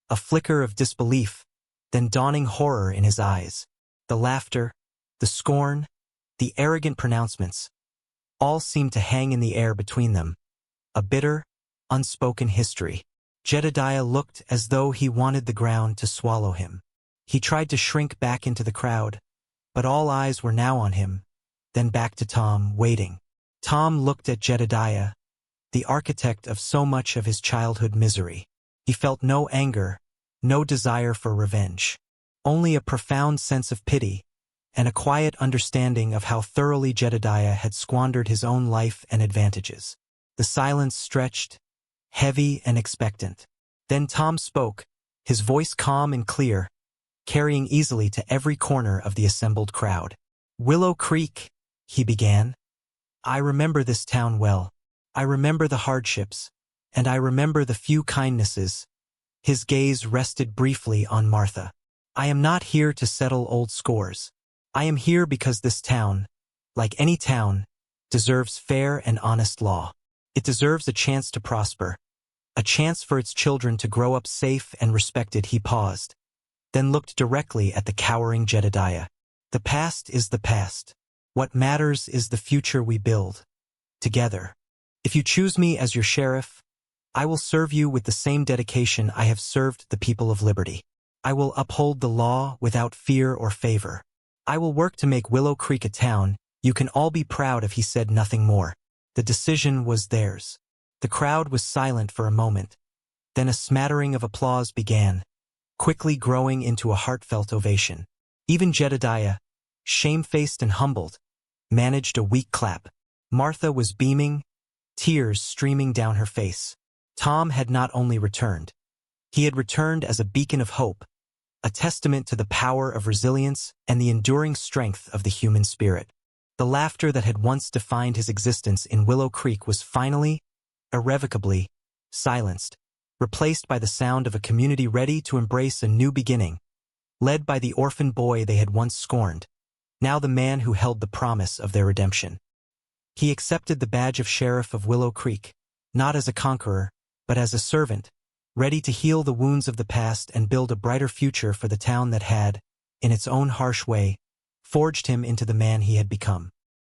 a flicker of disbelief, then dawning horror in his eyes. The laughter, the scorn, the arrogant pronouncements, all seemed to hang in the air between them, a bitter, unspoken history. Jedediah looked as though he wanted the ground to swallow him. He tried to shrink back into the crowd, but all eyes were now on him, then back to Tom, waiting. Tom looked at Jedediah, the architect of so much of his childhood misery. He felt no anger, no desire for revenge, only a profound sense of pity and a quiet understanding of how thoroughly Jedediah had squandered his own life and advantages. The silence stretched, heavy and expectant. Then Tom spoke, his voice calm and clear, carrying easily to every corner of the assembled crowd. "Willow Creek," he began. "I remember this town well. I remember the hardships, and I remember the few kindnesses." His gaze rested briefly on Martha. "I am not here to settle old scores. I am here because this town, like any town, deserves fair and honest law. It deserves a chance to prosper, a chance for its children to grow up safe and respected." He paused, then looked directly at the cowering Jedediah. "The past is the past. What matters is the future we build together. If you choose me as your sheriff, I will serve you with the same dedication I have served the people of Liberty. I will uphold the law without fear or favor. I will work to make Willow Creek a town you can all be proud of." He said nothing more. The decision was theirs. The crowd was silent for a moment. Then a smattering of applause began, quickly growing into a heartfelt ovation. Even Jedediah, shamefaced and humbled, managed a weak clap. Martha was beaming, tears streaming down her face. Tom had not only returned. He had returned as a beacon of hope, a testament to the power of resilience and the enduring strength of the human spirit. The laughter that had once defined his existence in Willow Creek was finally, irrevocably, silenced, replaced by the sound of a community ready to embrace a new beginning, led by the orphan boy they had once scorned, now the man who held the promise of their redemption. He accepted the badge of sheriff of Willow Creek, not as a conqueror, but as a servant, ready to heal the wounds of the past and build a brighter future for the town that had, in its own harsh way, forged him into the man he had become.